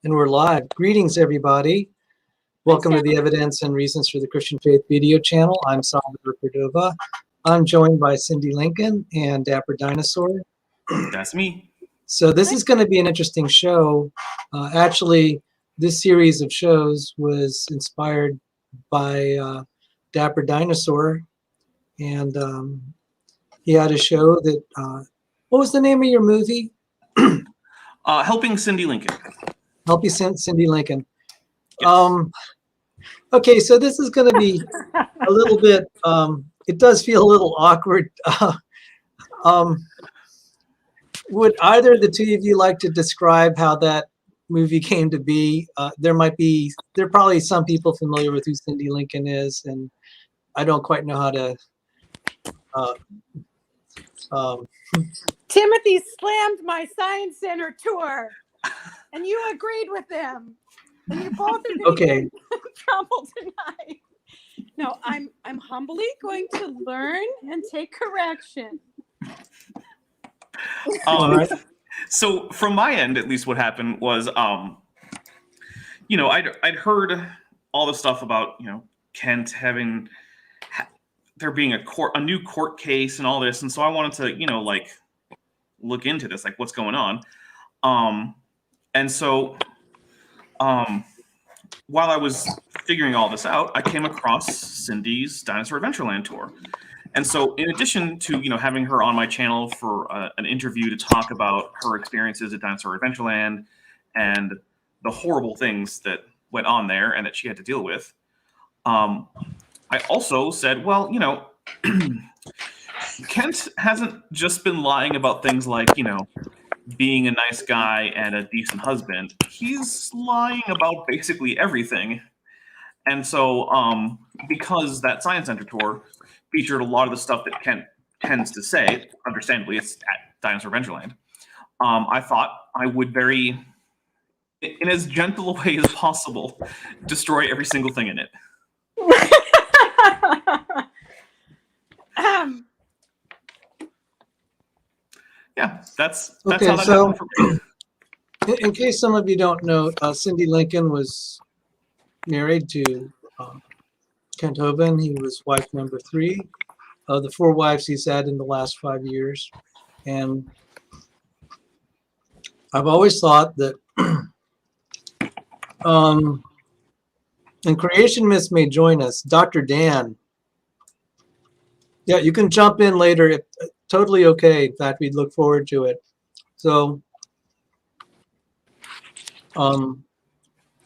And we're live. Greetings, everybody. Welcome to the Evidence and Reasons for the Christian Faith video channel. I'm Salvador Cordova. I'm joined by Cindi Lincoln and Dapper Dinosaur. That's me. So this is going to be an interesting show. Actually, this series of shows was inspired by Dapper Dinosaur. And he had a show that, what was the name of your movie? Helping Cindi Lincoln. Helping Cindi Lincoln. Yes. Okay, so this is going to be a little bit, it does feel a little awkward. Would either of the two of you like to describe how that movie came to be? There are probably some people familiar with who Cindi Lincoln is, and I don't quite know how to. Timothy slammed my Science Center tour, and you agreed with him. And you both are going to get in trouble tonight. No, I'm humbly going to learn and take correction. So from my end, at least, what happened was, I'd heard all the stuff about Kent having there being a new court case and all this, and so I wanted to look into this, like what's going on, and so. While I was figuring all this out, I came across Cindi's Dinosaur Adventure Land tour. And so in addition to, having her on my channel for an interview to talk about her experiences at Dinosaur Adventure Land and the horrible things that went on there and that she had to deal with, I also said, well, Kent hasn't just been lying about things like, being a nice guy and a decent husband. He's lying about basically everything. And so because that Science Center tour featured a lot of the stuff that Kent tends to say, understandably, it's at Dinosaur Adventure Land, I thought I would in as gentle a way as possible, destroy every single thing in it. Yeah, that's okay, how that so, happened for me. In case some of you don't know, Cindi Lincoln was married to Kent Hovind. He was wife number 3 of the 4 wives he's had in the last 5 years. And I've always thought that, and creation myths may join us. Dr. Dan, yeah, you can jump in later. Totally okay. In fact, we'd look forward to it. So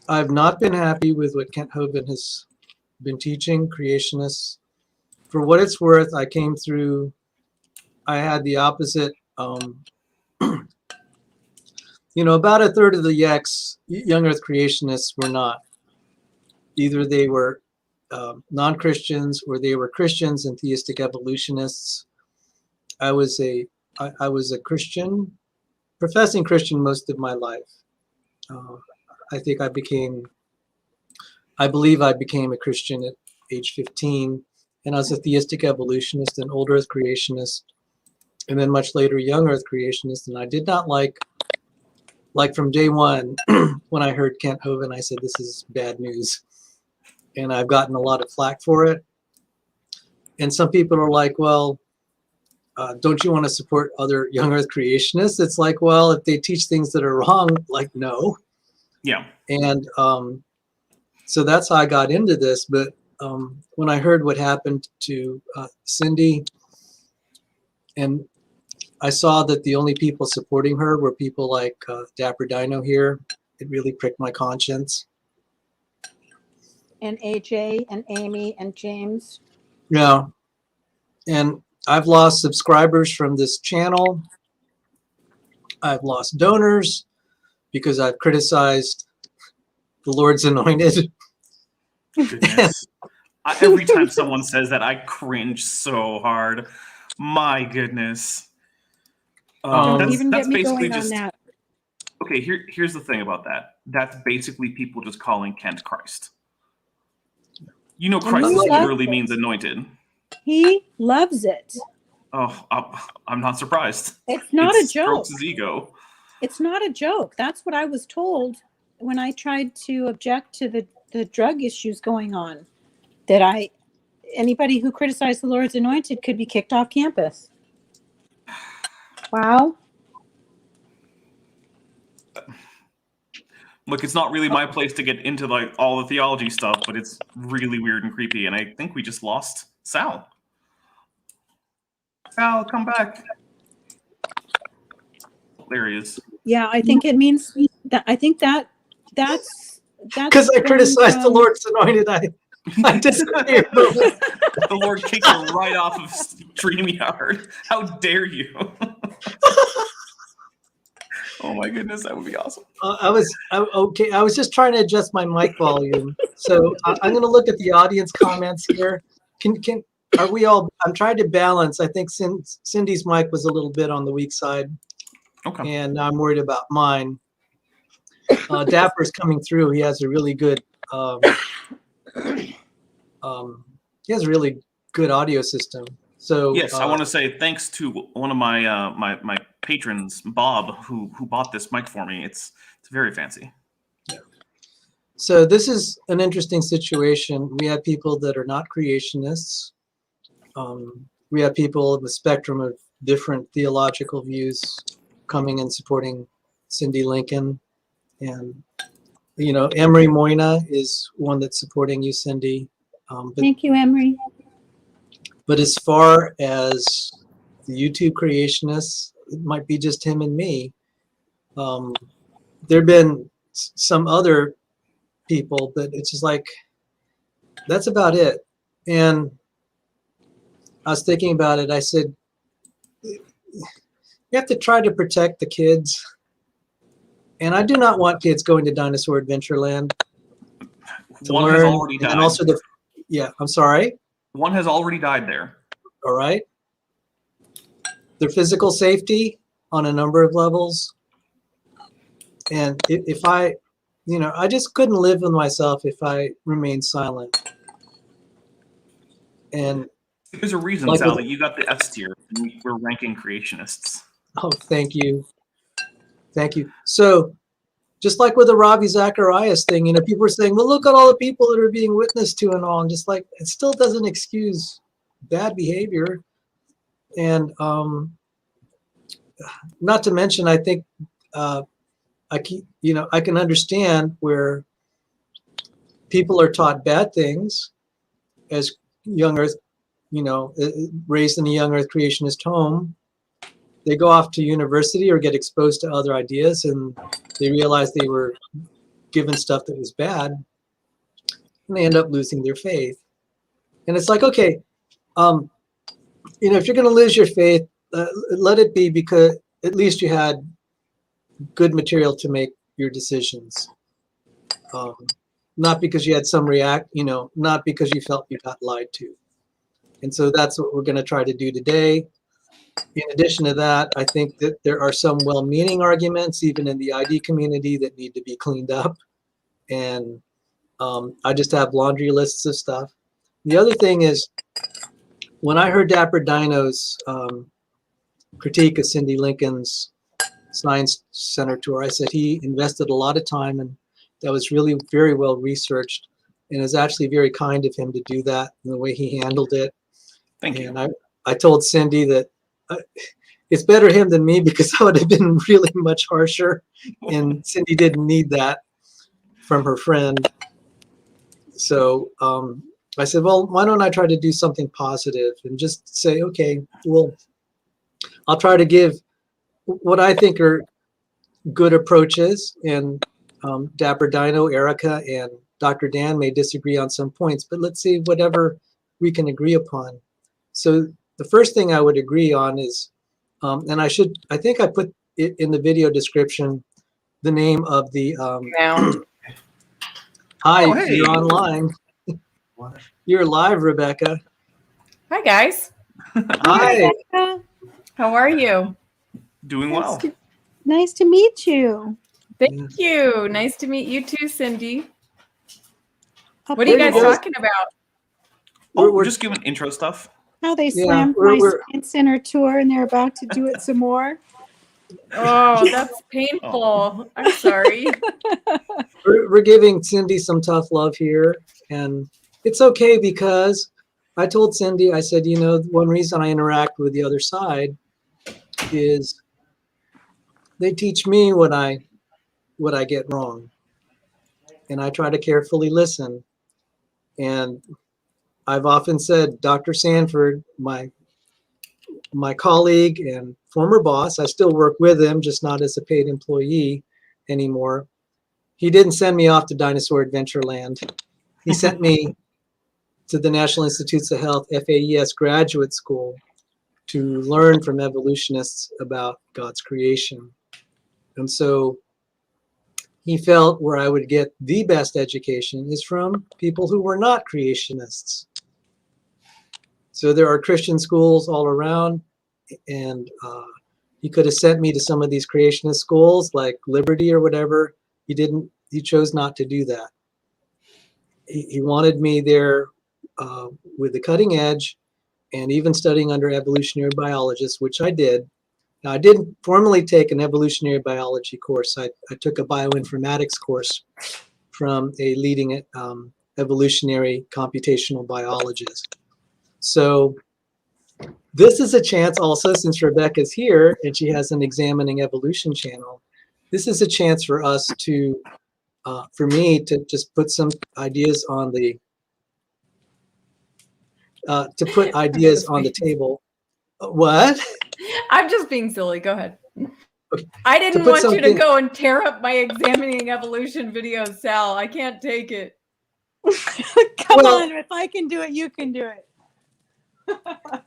I've not been happy with what Kent Hovind has been teaching creationists. For what it's worth, I had the opposite. About a third of the YECs, young earth creationists, were not. Either they were non-Christians or they were Christians and theistic evolutionists. I was a Christian, professing Christian most of my life. I believe I became a Christian at age 15, and I was a theistic evolutionist, an old earth creationist, and then much later young earth creationist. And I did not like from day one, when I heard Kent Hovind, I said, this is bad news. And I've gotten a lot of flack for it. And some people are like, well, don't you want to support other young earth creationists? It's like, well, if they teach things that are wrong, like, no. Yeah. And so that's how I got into this. But when I heard what happened to Cindi, and I saw that the only people supporting her were people like Dapper Dino here, it really pricked my conscience. And AJ and Amy and James. Yeah. And I've lost subscribers from this channel. I've lost donors because I've criticized the Lord's anointed. Goodness. Every time someone says that, I cringe so hard. My goodness. Don't even that's get me basically going just on that. Okay. Here's the thing about that. That's basically people just calling Kent Christ. Christ literally means anointed. He loves it. Oh, I'm not surprised. It's not a joke. Strokes his ego. It's not a joke. That's what I was told tried to object to the drug issues going on, that anybody who criticized the Lord's Anointed could be kicked off campus. Wow. Look, it's not really my place to get into like all the theology stuff, but it's really weird and creepy. And I think we just lost Sal. Sal, come back. There he is. Yeah, I think it means that. I think that's because I criticized the Lord's Anointed. I disagree. The Lord kicked you right off of StreamYard. How dare you? Oh my goodness, that would be awesome. I was just trying to adjust my mic volume. So I'm going to look at the audience comments here. Are we all? I'm trying to balance. I think Cindy's mic was a little bit on the weak side, and I'm worried about mine. Dapper's coming through. He has a really good. He has a really good audio system. So yes, I want to say thanks to one of my my patrons, Bob, who bought this mic for me. It's very fancy. Yeah. So this is an interesting situation. We have people that are not creationists. We have people of a spectrum of different theological views coming and supporting Cindi Lincoln, and Emery Moyna is one that's supporting you, Cindy. Thank you, Emery. But as far as the YouTube creationists, it might be just him and me. There have been some other people, but it's just like, that's about it. And I was thinking about it. I said, you have to try to protect the kids. And I do not want kids going to Dinosaur Adventure Land to One learn. has already died. And also I'm sorry. One has already died there. All right. Their physical safety on a number of levels. And if I just couldn't live with myself if I remained silent. And there's a reason, like Sally, you got the S tier, and we're ranking creationists. Oh, thank you. Thank you. So just like with the Ravi Zacharias thing, people are saying, well, look at all the people that are being witnessed to and all. And just like, it still doesn't excuse bad behavior. And not to mention, I think I can understand where people are taught bad things as young Earth, raised in a young Earth creationist home. They go off to university or get exposed to other ideas, and they realize they were given stuff that was bad, and they end up losing their faith. And it's like, okay, if you're going to lose your faith, let it be because at least you had good material to make your decisions. Not because you had some not because you felt you got lied to. And so that's what we're going to try to do today. In addition to that, I think that there are some well-meaning arguments, even in the ID community, that need to be cleaned up. And I just have laundry lists of stuff. The other thing is, when I heard Dapper Dino's critique of Cindi Lincoln's Science Center tour, I said he invested a lot of time, and that was really very well researched, and it was actually very kind of him to do that and the way he handled it. Thank you. And I told Cindi that it's better him than me, because I would have been really much harsher, and Cindi didn't need that from her friend. So I said, well, why don't I try to do something positive and just say, okay, well, I'll try to give what I think are good approaches, and Dapper Dino, Erica, and Dr. Dan may disagree on some points, but let's see whatever we can agree upon. So the first thing I would agree on is, and I think I put it in the video description, the name of the, hi, hey. You're online. You're live, Rebecca. Hi, guys. Hi. Rebecca. How are you? Doing well. Nice to meet you. Thank you. Nice to meet you too, Cindy. Up What are you there guys goes talking about? We're just giving intro stuff. How they Yeah, slammed my Science Center tour, and they're about to do it some more. Oh, that's painful. I'm sorry. we're giving Cindi some tough love here, and it's okay because I told Cindi, I said, you know, one reason I interact with the other side is they teach me what I get wrong, and I try to carefully listen. And I've often said, Dr. Sanford, my colleague and former boss, I still work with him, just not as a paid employee anymore. He didn't send me off to Dinosaur Adventure Land. He sent me to the National Institutes of Health FAES graduate school to learn from evolutionists about God's creation. And so he felt where I would get the best education is from people who were not creationists. So there are Christian schools all around, and he could have sent me to some of these creationist schools like Liberty or whatever. He didn't. He chose not to do that. He wanted me there with the cutting edge, and even studying under evolutionary biologists, which I did. Now, I didn't formally take an evolutionary biology course. I took a bioinformatics course from a leading evolutionary computational biologist. So this is a chance also, since Rebecca's here and she has an Examining Evolution channel, this is a chance for us to, for me to just put some ideas on the, to put ideas on the table. What? I'm just being silly. Go ahead. Okay. I didn't want you to go and tear up my Examining Evolution video, Sal. I can't take it. Come on, if I can do it, you can do it.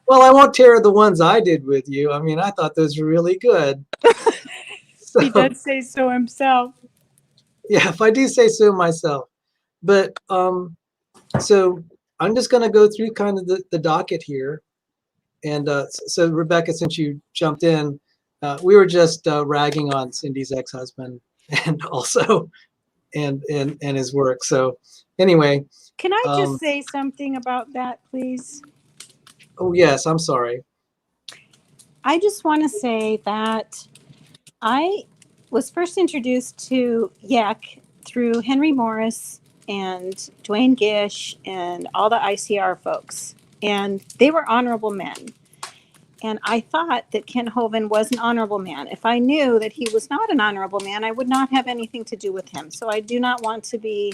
Well, I won't tear the ones I did with you. I mean, I thought those were really good. So, he does say so himself. Yeah, if I do say so myself. But so I'm just going to go through kind of the docket here. And so, Rebecca, since you jumped in, we were just ragging on Cindi's ex-husband and also and his work. So anyway. Can I just say something about that, please? Oh, yes, I'm sorry. I just want to say that I was first introduced to YEC through Henry Morris and Dwayne Gish and all the ICR folks. And they were honorable men. And I thought that Kent Hovind was an honorable man. If I knew that he was not an honorable man, I would not have anything to do with him. So I do not want to be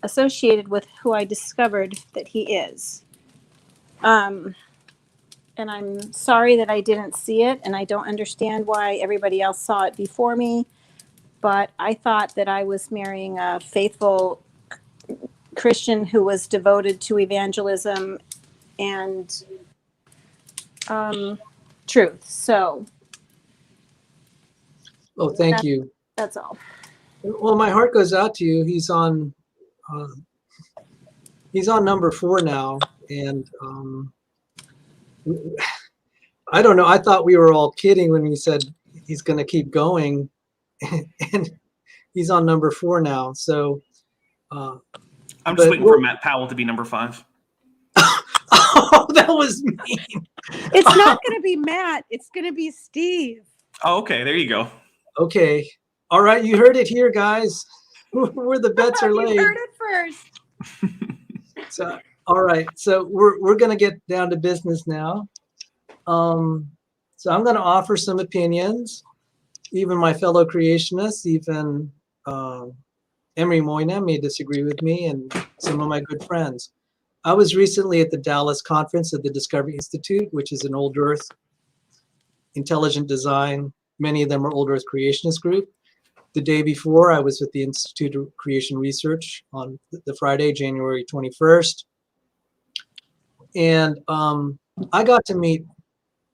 associated with who I discovered that he is. And I'm sorry that I didn't see it, and I don't understand why everybody else saw it before me. But I thought that I was marrying a faithful Christian who was devoted to evangelism and truth. So, oh, thank you. That's all. Well, my heart goes out to you. He's on number 4 now, and I don't know. I thought we were all kidding when we said he's going to keep going, and he's on number 4 now. So I'm just waiting for Matt Powell to be number 5. Oh, that was mean. It's not going to be Matt. It's going to be Steve. Oh, okay. There you go. Okay. All right. You heard it here, guys. Where the bets are laid. You heard it first. So, all right. So we're going to get down to business now. So I'm going to offer some opinions. Even my fellow creationists, even Emery Moyna may disagree with me, and some of my good friends. I was recently at the Dallas conference of the Discovery Institute, which is an old Earth intelligent design. Many of them are old Earth creationist group. The day before, I was with the Institute of Creation Research on the Friday, January 21st. And I got to meet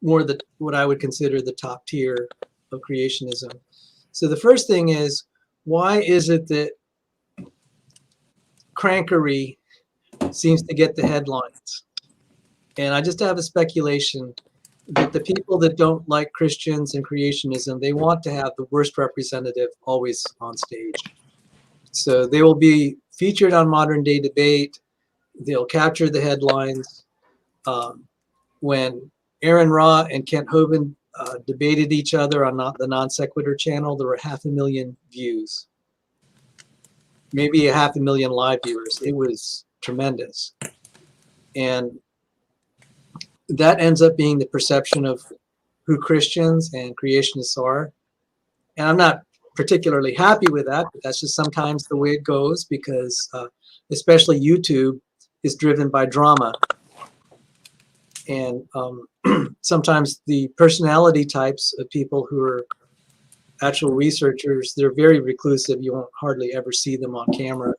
more of what I would consider the top tier of creationism. So the first thing is, why is it that crankery seems to get the headlines? And I just have a speculation that the people that don't like Christians and creationism, they want to have the worst representative always on stage. So they will be featured on Modern Day Debate. They'll capture the headlines. When Aaron Ra and Kent Hovind debated each other on the Non Sequitur channel, there were 500,000 views. maybe 500,000 live viewers. It was tremendous. And that ends up being the perception of who Christians and creationists are. And I'm not particularly happy with that, but that's just sometimes the way it goes, because especially YouTube is driven by drama. And sometimes the personality types of people who are actual researchers, they're very reclusive. You won't hardly ever see them on camera.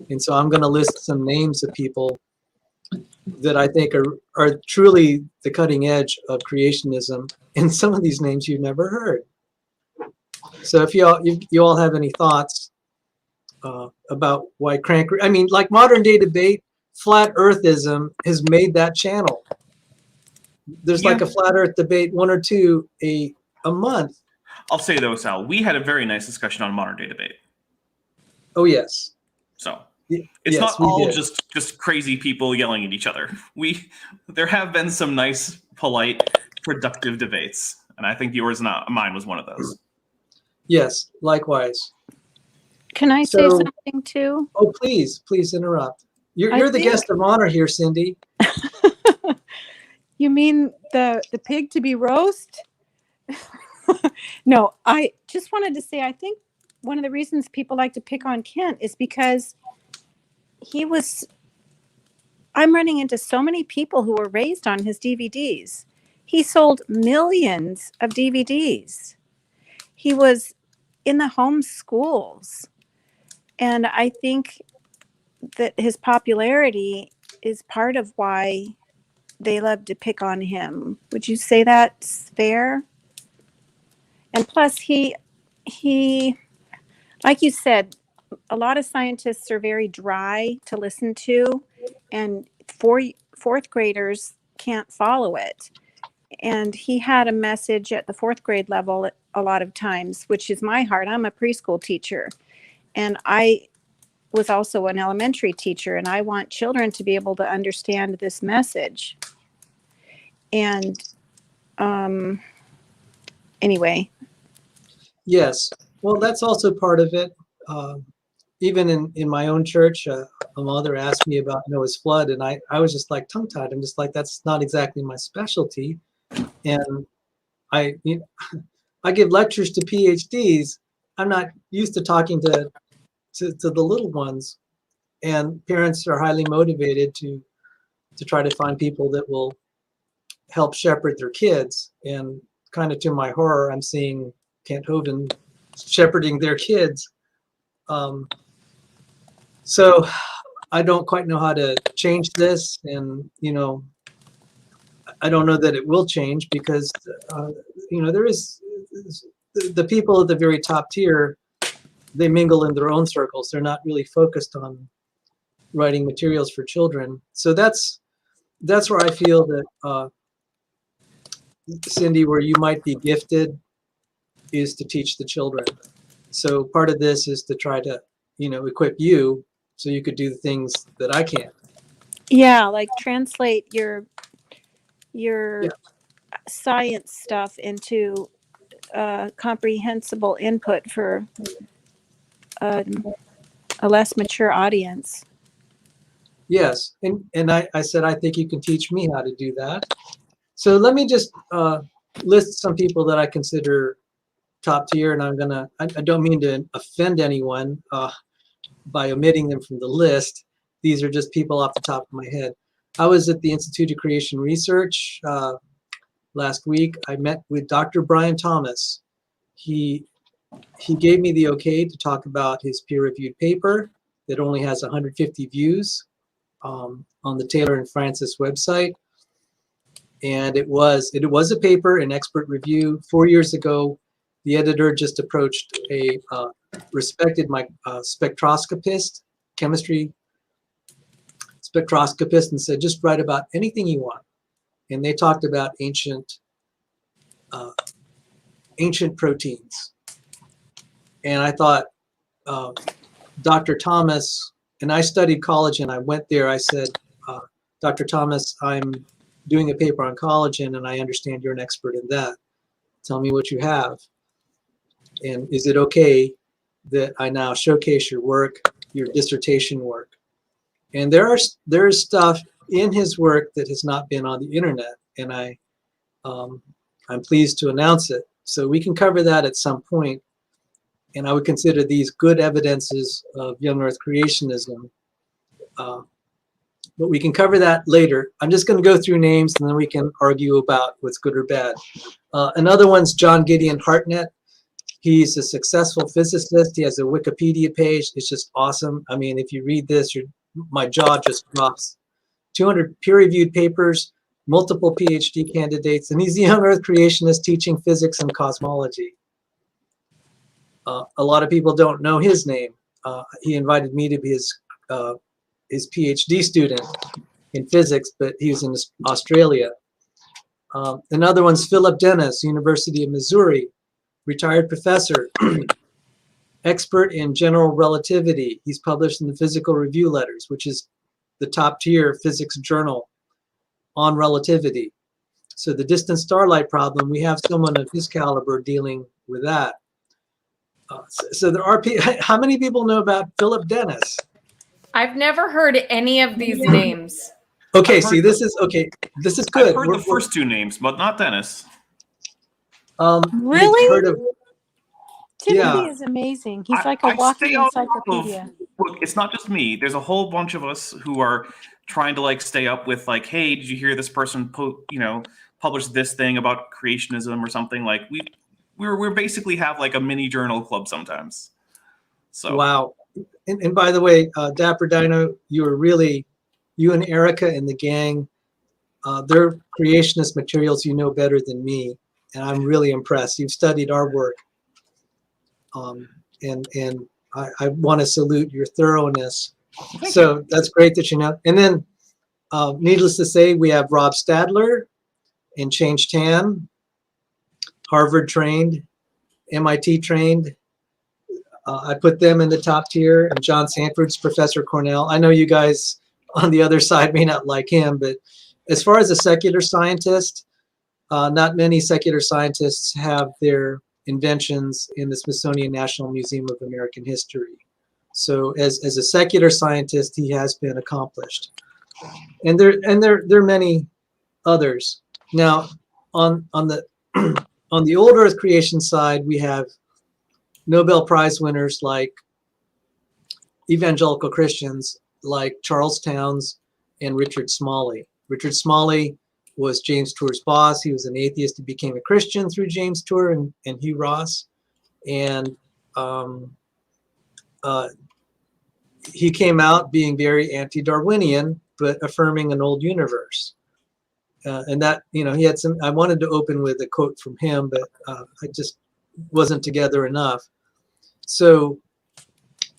And so I'm going to list some names of people that I think are truly the cutting edge of creationism. And some of these names you've never heard. So if you all have any thoughts about why crankery, I mean, like modern day debate, flat earthism has made that channel. There's like a flat earth debate, 1 or 2 a month. I'll say though, Sal, we had a very nice discussion on modern day debate. Oh yes. So it's yes, not all did. just crazy people yelling at each other. There have been some nice, polite, productive debates, and I think mine was one of those. Yes, likewise. Can I say something too? Oh, please interrupt. You're the guest of honor here, Cindi. You mean the pig to be roast? No, I just wanted to say, I think one of the reasons people like to pick on Kent is because I'm running into so many people who were raised on his DVDs. He sold millions of DVDs. He was in the home schools. And I think that his popularity is part of why they love to pick on him. Would you say that's fair? And plus, he, like you said, a lot of scientists are very dry to listen to, and fourth graders can't follow it. And he had a message at the 4th grade level a lot of times, which is my heart. I'm a preschool teacher, and I was also an elementary teacher, and I want children to be able to understand this message. And anyway. Yes. Well, that's also part of it. Even in my own church, a mother asked me about Noah's flood, and I was just like tongue-tied. I'm just like, that's not exactly my specialty. And I give lectures to PhDs. I'm not used to talking to the little ones, and parents are highly motivated to try to find people that will help shepherd their kids. And kind of to my horror, I'm seeing Kent Hovind shepherding their kids. So I don't quite know how to change this, and I don't know that it will change, because there is the people at the very top tier, they mingle in their own circles. They're not really focused on writing materials for children. So that's where I feel that Cindi, where you might be gifted is to teach the children. So part of this is to try to equip you so you could do the things that I can't. Yeah, like translate your science stuff into comprehensible input for a less mature audience. Yes, and I said, I think you can teach me how to do that. So let me just list some people that I consider top tier, and I don't mean to offend anyone by omitting them from the list. These are just people off the top of my head. I was at the Institute of Creation Research last week. I met with Dr. Brian Thomas. He gave me the okay to talk about his peer-reviewed paper that only has 150 views on the Taylor and Francis website. And it was a paper in expert review. 4 years ago, the editor just approached a respected spectroscopist, chemistry spectroscopist, and said, just write about anything you want. And they talked about ancient proteins. And I thought, Dr. Thomas, and I studied collagen. I went there. I said, Dr. Thomas, I'm doing a paper on collagen, and I understand you're an expert in that. Tell me what you have. And is it okay that I now showcase your work your dissertation work. And there's stuff in his work that has not been on the internet, and I'm pleased to announce it. So we can cover that at some point, and I would consider these good evidences of young Earth creationism. But we can cover that later. I'm just going to go through names, and then we can argue about what's good or bad. Another one's John Gideon Harnett. He's a successful physicist. He has a Wikipedia page. It's just awesome. I mean, if you read this, my jaw just drops. 200 peer-reviewed papers, multiple PhD candidates, and he's a young Earth creationist teaching physics and cosmology. A lot of people don't know his name. He invited me to be his PhD student in physics, but he was in Australia. Another one's Phillip Dennis, University of Missouri, retired professor, expert in general relativity. He's published in the Physical Review Letters, which is the top tier physics journal on relativity. So the distant starlight problem, we have someone of his caliber dealing with that. So there are how many people know about Phillip Dennis? I've never heard any of these names. Okay, see, this is good. I've heard the first two names, but not Dennis. Really? Heard of, Timothy is amazing. He's like a walking stay out encyclopedia. Look, it's not just me. There's a whole bunch of us who are trying to like stay up with like, hey, did you hear this person publish this thing about creationism or something? Like we're basically have like a mini journal club sometimes. So wow. And by the way, Dapper Dino, you and Erica and the gang, their creationist materials you know better than me, and I'm really impressed. You've studied our work, and I want to salute your thoroughness. So that's great that you know. And then, needless to say, we have Rob Stadler and Change Tan, Harvard trained, MIT trained. I put them in the top tier, and John Sanford's Professor Cornell. I know you guys on the other side may not like him, but as far as a secular scientist, not many secular scientists have their inventions in the Smithsonian National Museum of American History. So as a secular scientist, he has been accomplished. And there are many others. Now, on the on the old Earth creation side, we have Nobel Prize winners like evangelical Christians like Charles Towns and Richard Smalley. Richard Smalley was James Tour's boss. He was an atheist. He became a Christian through James Tour and Hugh Ross. And he came out being very anti-Darwinian, but affirming an old universe. And that, he had some, I wanted to open with a quote from him, but I just wasn't together enough. So,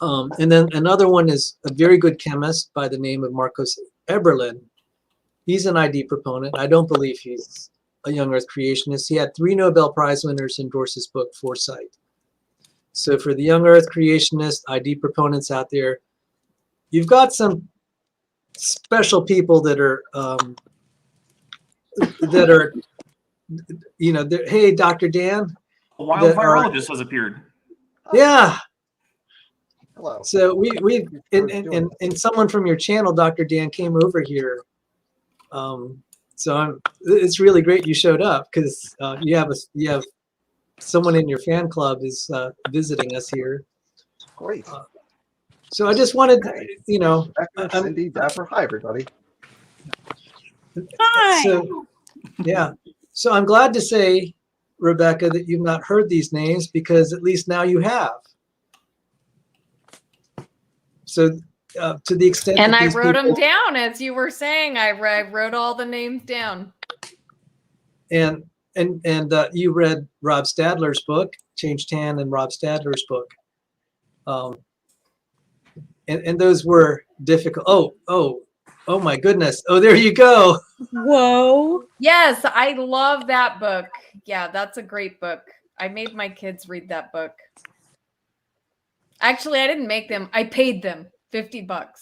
and then another one is a very good chemist by the name of Marcos Eberlin. He's an ID proponent. I don't believe he's a young Earth creationist. He had 3 Nobel Prize winners endorse his book, Foresight. So for the young Earth creationist ID proponents out there, you've got some special people that are, hey, Dr. Dan. A wild virologist has appeared. Yeah. Hello. So we and someone from your channel, Dr. Dan, came over here. So it's really great you showed up because you have someone in your fan club is visiting us here. Great. So I just wanted, Dapper, Cindi, Dapper. Hi, everybody. Hi. So, yeah. So I'm glad to say, Rebecca, that you've not heard these names because at least now you have. So to the extent And that I these wrote them people, down as you were saying. I wrote all the names down. and you read Rob Stadler's book, Change Tan, and Rob Stadler's book. And those were difficult. Oh my goodness. Oh, there you go. Whoa. Yes, I love that book. Yeah, that's a great book. I made my kids read that book. Actually, I didn't make them. I paid them $50.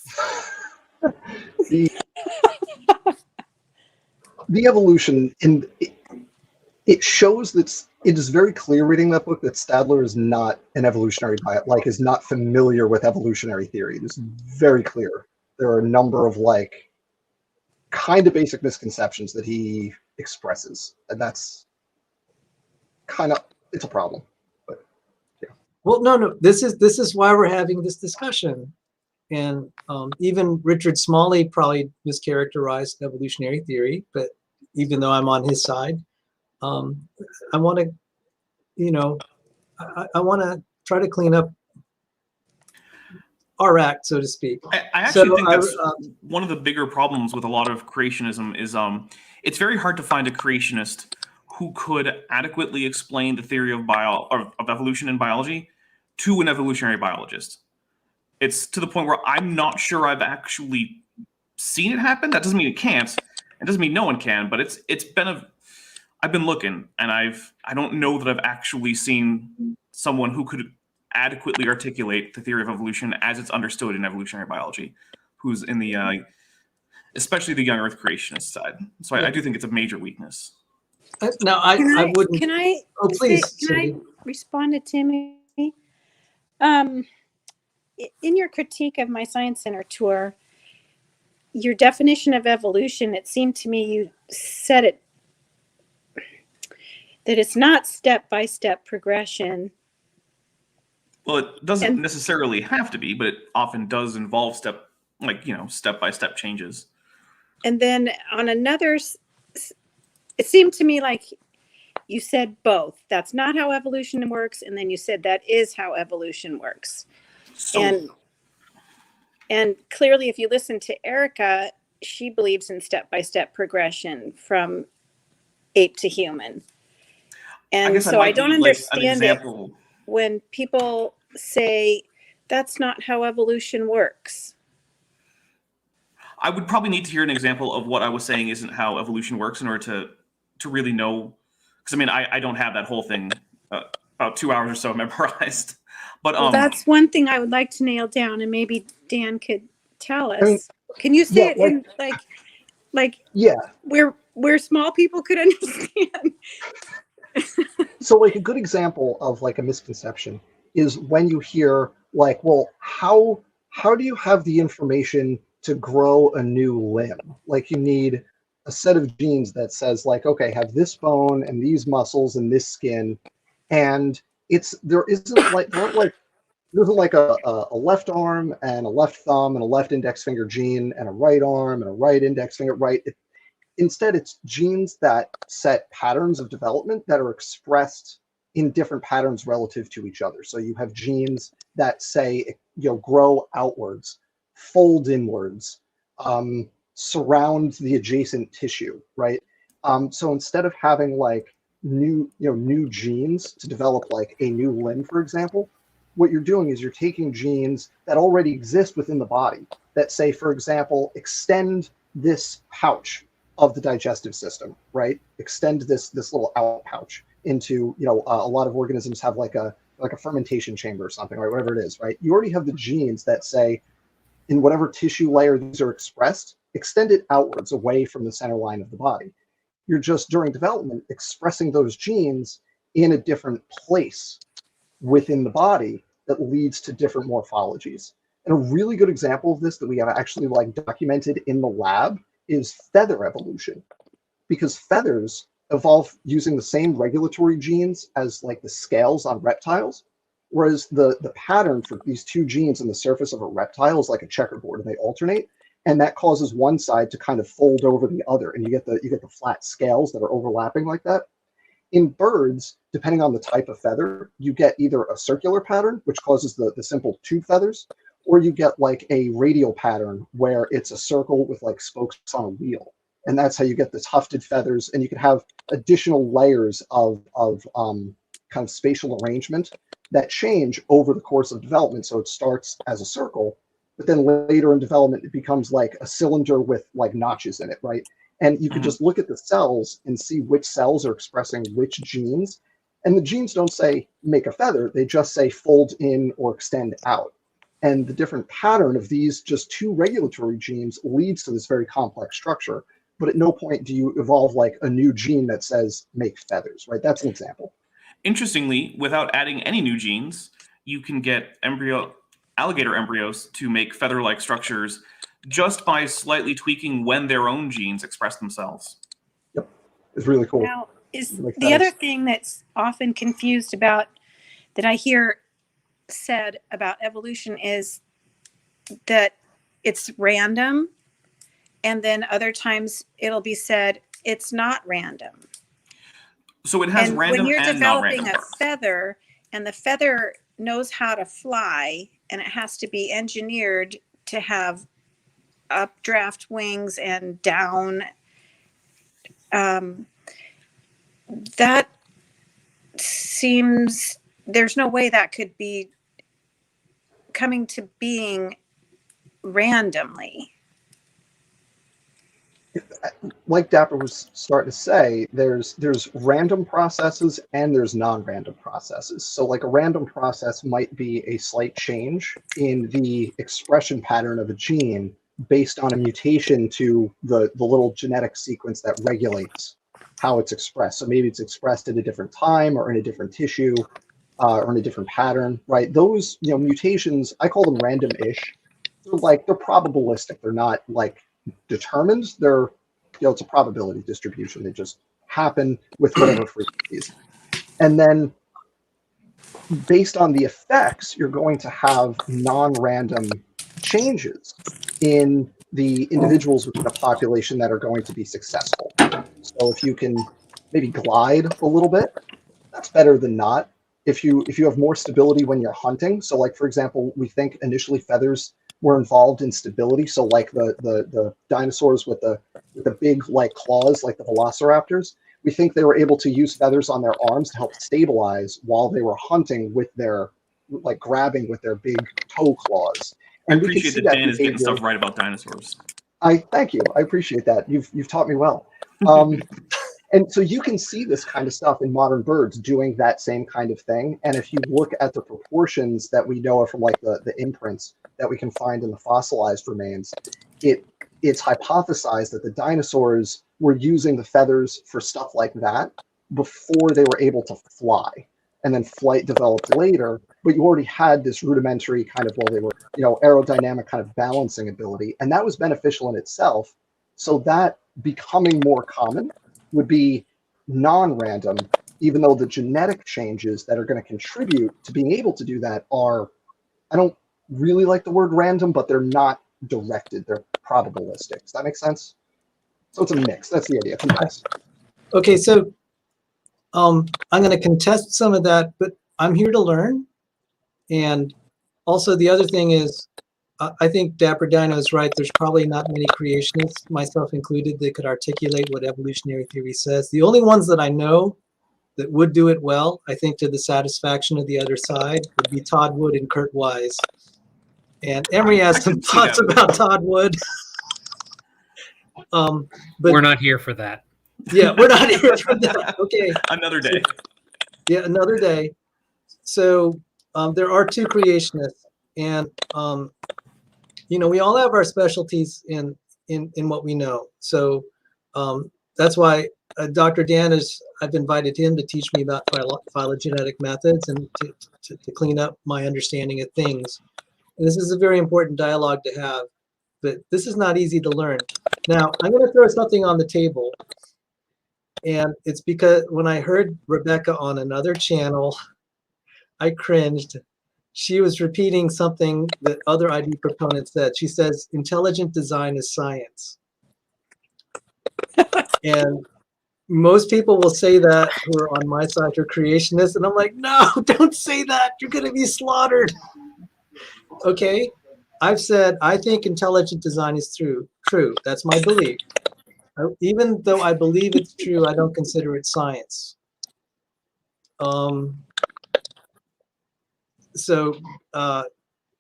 The evolution it shows that it is very clear reading that book that Stadler is not an evolutionary is not familiar with evolutionary theory. It is very clear. There are a number of kind of basic misconceptions that he expresses, and that's it's a problem. But yeah. Well, no. This is why we're having this discussion, and even Richard Smalley probably mischaracterized evolutionary theory. But even though I'm on his side, I want to, I want to try to clean up our act, so to speak. I actually think that's one of the bigger problems with a lot of creationism is it's very hard to find a creationist who could adequately explain the theory of evolution in biology to an evolutionary biologist. It's to the point where I'm not sure I've actually seen it happen. That doesn't mean it can't. It doesn't mean no one can, but I've been looking, and I don't know that I've actually seen someone who could adequately articulate the theory of evolution as it's understood in evolutionary biology, who's in the especially the young Earth creationist side. So I do think it's a major weakness. Now, I wouldn't. Can I? Oh, please. Can I respond to Timmy? In your critique of my Science Center tour, your definition of evolution, it seemed to me you said it that it's not step-by-step progression. Well, it doesn't necessarily have to be, but it often does involve step-by-step changes. And then on another, it seemed to me like you said both. That's not how evolution works. And then you said that is how evolution works. So, and clearly, if you listen to Erica, she believes in step-by-step progression from ape to human. And so I don't understand it when people say that's not how evolution works. I would probably need to hear an example of what I was saying isn't how evolution works in order to really know. Because I don't have that whole thing about 2 hours or so memorized. But well, that's one thing I would like to nail down, and maybe Dan could tell us. Can you say it in where small people could understand? So a good example of a misconception is when you hear well, how do you have the information to grow a new limb? You need a set of genes that says okay, have this bone and these muscles and this skin, and there isn't a left arm and a left thumb and a left index finger gene and a right arm and a right index finger, right? Instead, it's genes that set patterns of development that are expressed in different patterns relative to each other. So you have genes that say, grow outwards, fold inwards, surround the adjacent tissue, right? So instead of having new genes to develop a new limb, for example, what you're doing is you're taking genes that already exist within the body that say, for example, extend this pouch of the digestive system, right? Extend this little out pouch into, a lot of organisms have a fermentation chamber or something, right? Whatever it is, right? You already have the genes that say, in whatever tissue layer these are expressed, extend it outwards away from the center line of the body. You're just, during development, expressing those genes in a different place within the body that leads to different morphologies. And a really good example of this that we have actually documented in the lab is feather evolution, because feathers evolve using the same regulatory genes as the scales on reptiles, whereas the pattern for these two genes on the surface of a reptile is like a checkerboard, and they alternate, and that causes one side to kind of fold over the other, and you get the flat scales that are overlapping like that. In birds, depending on the type of feather, you get either a circular pattern, which causes the simple tube feathers, or you get a radial pattern where it's a circle with spokes on a wheel. And that's how you get the tufted feathers. And you can have additional layers of kind of spatial arrangement that change over the course of development. So it starts as a circle, but then later in development, it becomes a cylinder with notches in it, right? And you can just look at the cells and see which cells are expressing which genes. And the genes don't say make a feather, they just say fold in or extend out. And the different pattern of these just two regulatory genes leads to this very complex structure. But at no point do you evolve a new gene that says make feathers, right? That's an example. interestingly, without adding any new genes, you can get alligator embryos to make feather-like structures just by slightly tweaking when their own genes express themselves. Yep, it's really cool. Now, is Like the other thing that's often confused about, that I hear said about evolution, is that it's random, and then other times it'll be said it's not random. So it has And random when you're and developing non-random a parts. feather, and the feather knows how to fly, and it has to be engineered to have updraft wings and down, that seems, there's no way that could be coming to being randomly. Like Dapper was starting to say, there's random processes and there's non-random processes. So like a random process might be a slight change in the expression pattern of a gene based on a mutation to the little genetic sequence that regulates how it's expressed. So maybe it's expressed at a different time or in a different tissue or in a different pattern, right? Those, mutations, I call them random-ish. They're probabilistic. They're not like determined. They're, it's a probability distribution. They just happen with whatever frequencies. And then based on the effects, you're going to have non-random changes in the individuals within a population that are going to be successful. So if you can maybe glide a little bit, that's better than not. If you have more stability when you're hunting, so like for example, we think initially feathers were involved in stability. So like the dinosaurs with the big like claws, like the velociraptors, we think they were able to use feathers on their arms to help stabilize while they were hunting with their, like grabbing with their big toe claws. I appreciate that Dan is getting stuff right about dinosaurs. Thank you. I appreciate that. You've taught me well. And so you can see this kind of stuff in modern birds doing that same kind of thing. And if you look at the proportions that we know are from like the imprints that we can find in the fossilized remains, it's hypothesized that the dinosaurs were using the feathers for stuff like that before they were able to fly. And then flight developed later, but you already had this rudimentary kind of, well, they were, aerodynamic kind of balancing ability. And that was beneficial in itself. So that becoming more common would be non-random, even though the genetic changes that are going to contribute to being able to do that are, I don't really like the word random, but they're not directed. They're probabilistic. Does that make sense? So it's a mix. That's the idea. It's a mix. Okay, so I'm going to contest some of that, but I'm here to learn. And also the other thing is, I think Dapper Dino is right. There's probably not many creationists, myself included, that could articulate what evolutionary theory says. The only ones that I know that would do it well, I think to the satisfaction of the other side, would be Todd Wood and Kurt Wise. And Emery has some thoughts about Todd Wood. But we're not here for that. Yeah, we're not here for that. Okay. Another day. Yeah, another day. So there are two creationists, and we all have our specialties in what we know. So that's why Dr. Dan I've invited him to teach me about phylogenetic methods and to clean up my understanding of things. And this is a very important dialogue to have, but this is not easy to learn. Now, I'm going to throw something on the table. And it's because when I heard Rebecca on another channel, I cringed. She was repeating something that other ID proponents said. She says, intelligent design is science. And most people will say that who are on my side are creationists. And I'm like, no, don't say that. You're going to be slaughtered. Okay. I've said, I think intelligent design is true. That's my belief. Even though I believe it's true, I don't consider it science. So,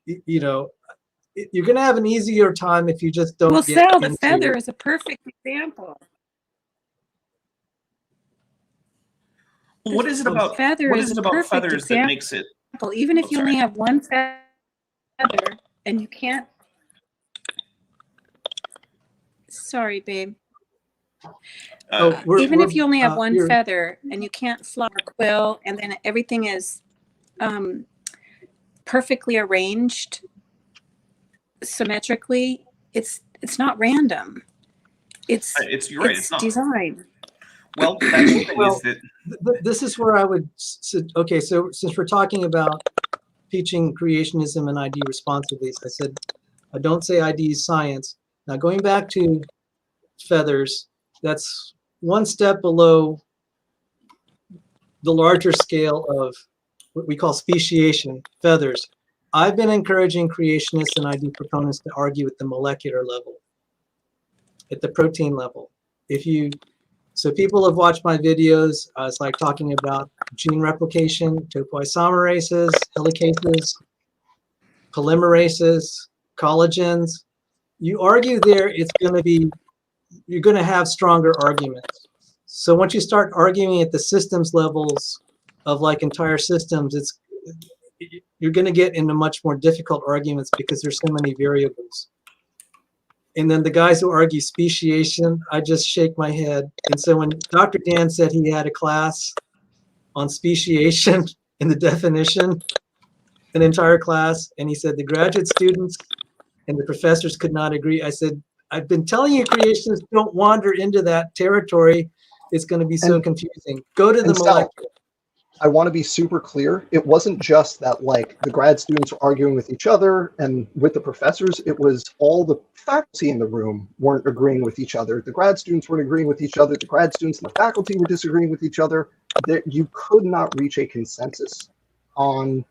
you're going to have an easier time if you just don't get Sal, the into feather is a perfect example. What is it about feathers that makes it? Even if you only have one feather and you can't. Sorry, babe. Even if you only have one you're- feather and you can't fluff or quill, and then everything is perfectly arranged symmetrically, it's not random. It's you're right. It's not design. Well, that's the thing Well, is that this is where I would. Okay, so since we're talking about teaching creationism and ID responsibly, I said I don't say ID is science. Now going back to feathers, that's one step below the larger scale of what we call speciation, feathers. I've been encouraging creationists and ID proponents to argue at the molecular level, at the protein level. So people have watched my videos. It's like talking about gene replication, topoisomerases, helicases, polymerases, collagens. You argue there, you're going to have stronger arguments. So once you start arguing at the systems levels of like entire systems, you're going to get into much more difficult arguments because there's so many variables. And then the guys who argue speciation, I just shake my head. And so when Dr. Dan said he had a class on speciation and the definition, an entire class, and he said the graduate students and the professors could not agree. I said, I've been telling you creationists don't wander into that territory. It's going to be so confusing. Go to the molecular. I want to be super clear. It wasn't just that like the grad students were arguing with each other and with the professors. It was all the faculty in the room weren't agreeing with each other. The grad students weren't agreeing with each other. The grad students and the faculty were disagreeing with each other. You could not reach a consensus on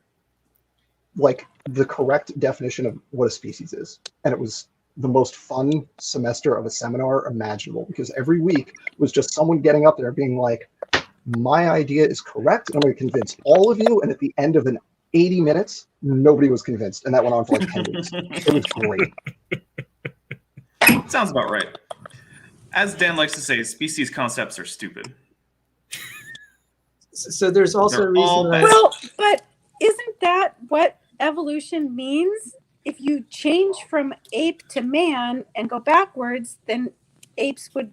like the correct definition of what a species is. And it was the most fun semester of a seminar imaginable because every week was just someone getting up there being like, my idea is correct, and I'm going to convince all of you. And at the end of 80 minutes, nobody was convinced. And that went on for like 10 weeks. It was great. sounds about right. As Dan likes to say, species concepts are stupid. So there's also They're a reason all bad. Well, but isn't that what evolution means? If you change from ape to man and go backwards, then apes would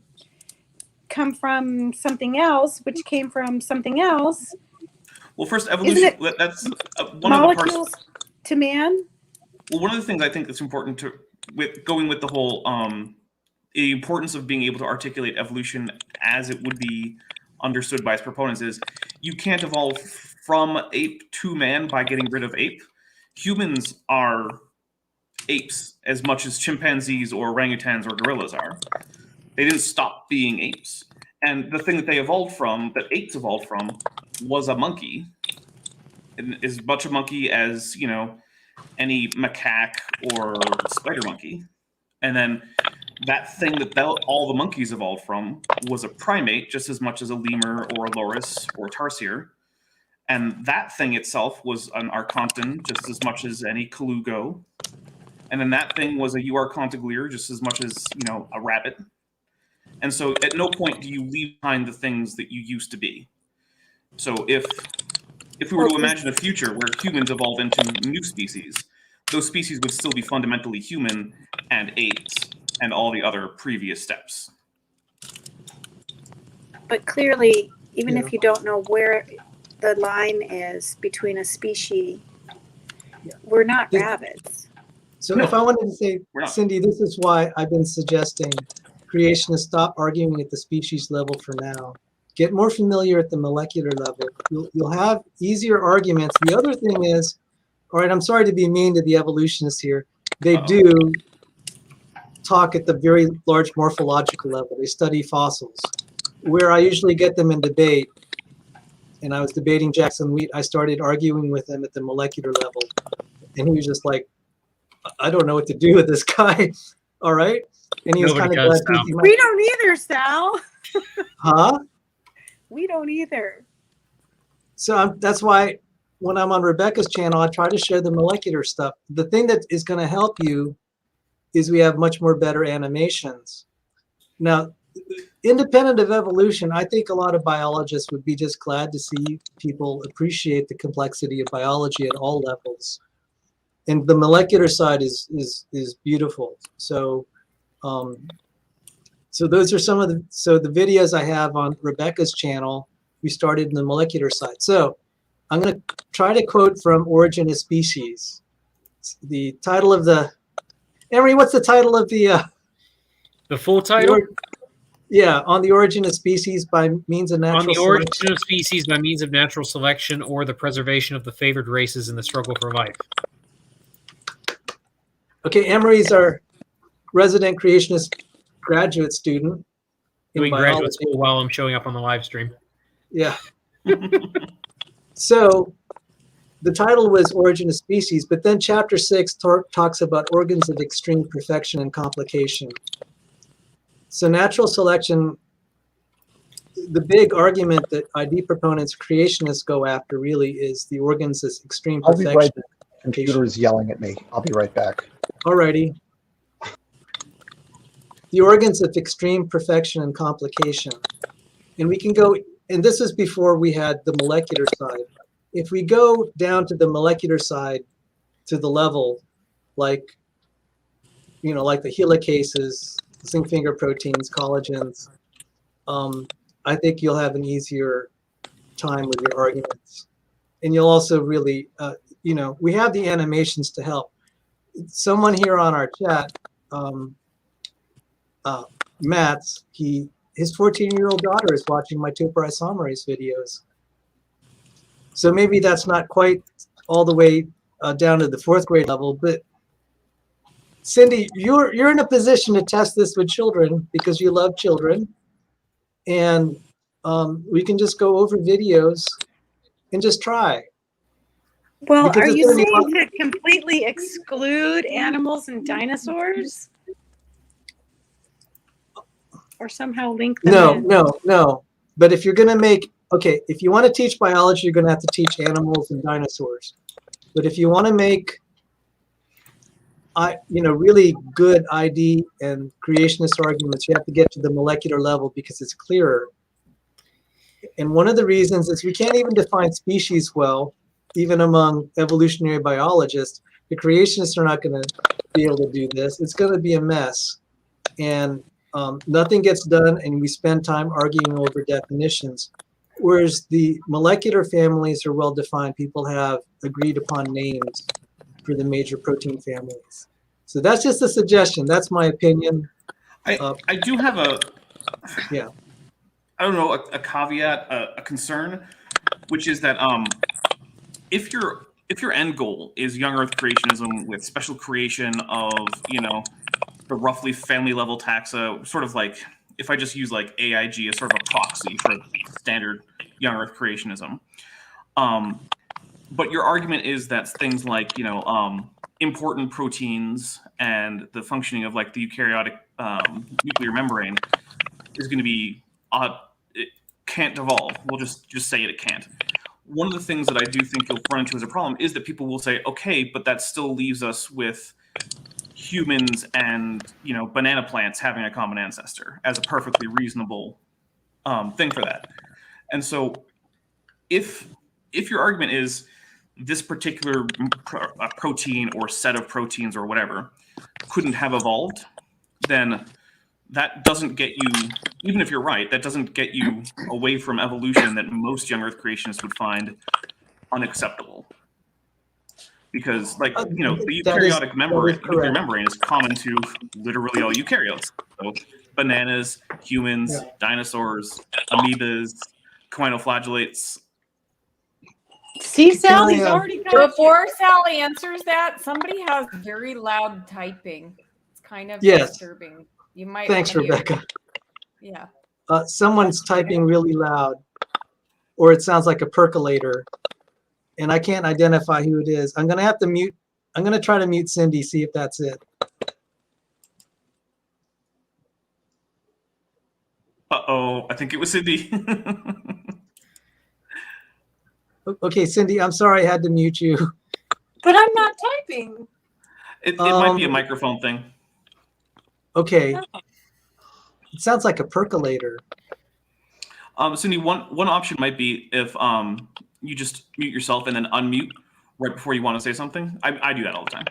come from something else, which came from something else. Well, first, evolution, that's one of the Molecules parts. to man. Well, one of the things I think that's important going with the whole the importance of being able to articulate evolution as it would be understood by its proponents is you can't evolve from ape to man by getting rid of ape. Humans are apes as much as chimpanzees or orangutans or gorillas are. They didn't stop being apes. And the thing that they evolved from, that apes evolved from, was a monkey. And as much a monkey as, any macaque or spider monkey. And then that thing that all the monkeys evolved from was a primate just as much as a lemur or a loris or a tarsier. And that thing itself was an archontin just as much as any colugo. And then that thing was a euarchontigleer just as much as, a rabbit. And so at no point do you leave behind the things that you used to be. So if we were to imagine a future where humans evolve into new species, those species would still be fundamentally human and apes and all the other previous steps. But clearly, even if you don't know where the line is between a species, we're not rabbits. So No, if I wanted to say, we're not. Cindi, this is why I've been suggesting creationists stop arguing at the species level for now. Get more familiar at the molecular level. You'll have easier arguments. The other thing is, all right, I'm sorry to be mean to the evolutionists here. They do talk at the very large morphological level. They study fossils. Where I usually get them in debate, and I was debating Jackson Wheat, I started arguing with him at the molecular level. And he was just like, I don't know what to do with this guy. All right. And he was kind of glad to see my... We don't either, Sal. Huh? We don't either. So that's why when I'm on Rebecca's channel, I try to share the molecular stuff. The thing that is going to help you is we have much more better animations. Now, independent of evolution, I think a lot of biologists would be just glad to see people appreciate the complexity of biology at all levels. And the molecular side is beautiful. So So those are some of the videos I have on Rebecca's channel. We started in the molecular side. So I'm going to try to quote from Origin of Species. The title of the, Emery, what's the title of the full title? On the Origin of Species by means of natural selection. On the origin of species by means of natural selection or the preservation of the favored races in the struggle for life. Okay, Emery's our resident creationist graduate student. Doing graduate school while I'm showing up on the live stream. Yeah. So the title was Origin of Species, but then chapter 6 talks about organs of extreme perfection and complication. So natural selection, the big argument that ID proponents, creationists go after really is the organs of extreme perfection. I'll be right back. The computer is yelling at me. I'll be right back. Alrighty. The organs of extreme perfection and complication. And we can go, and this is before we had the molecular side. If we go down to the molecular side to the level, like the helicases, zinc finger proteins, collagens, I think you'll have an easier time with your arguments. And you'll also really, we have the animations to help. Someone here on our chat, Matt's, his 14-year-old daughter is watching my topoisomerase videos. So maybe that's not quite all the way down to the 4th grade level, but Cindi, you're in a position to test this with children because you love children, and we can just go over videos and just try. Well, Because are it's you gonna be saying to completely exclude animals and dinosaurs? Or somehow link them in? No. But if you're going to make, if you want to teach biology, you're going to have to teach animals and dinosaurs. But if you want to make, really good ID and creationist arguments, you have to get to the molecular level because it's clearer. And one of the reasons is we can't even define species well, even among evolutionary biologists. The creationists are not going to be able to do this. It's going to be a mess. And nothing gets done, and we spend time arguing over definitions. Whereas the molecular families are well defined. People have agreed upon names for the major protein families. So that's just a suggestion. That's my opinion. I do have a caveat, a concern, which is that if your end goal is young Earth creationism with special creation of the roughly family level taxa, sort of like if I just use like AIG as sort of a proxy for standard young Earth creationism. But your argument is that things like, important proteins and the functioning of like the eukaryotic nuclear membrane is going to be, it can't evolve. We'll just say it can't. One of the things that I do think you'll run into as a problem is that people will say, okay, but that still leaves us with humans and banana plants having a common ancestor as a perfectly reasonable thing for that. And so if your argument is this particular protein or set of proteins or whatever couldn't have evolved, then that doesn't get you, even if you're right, that doesn't get you away from evolution that most young Earth creationists would find unacceptable. Because, the eukaryotic nuclear membrane is common to literally all eukaryotes. So bananas, humans, dinosaurs, amoebas, choanoflagellates. See, Sally's already got Before Sally answers that, somebody has very loud typing. It's kind of disturbing. You might. Thanks, Rebecca. Yeah. Someone's typing really loud, or it sounds like a percolator, and I can't identify who it is. I'm gonna have to mute. I'm gonna try to mute Cindi, see if that's it. Uh-oh, I think it was Cindi. Okay, Cindi, I'm sorry I had to mute you. But I'm not typing. It might be a microphone thing. Okay. It sounds like a percolator. Cindi, one option might be if you just mute yourself and then unmute right before you want to say something. I do that all the time.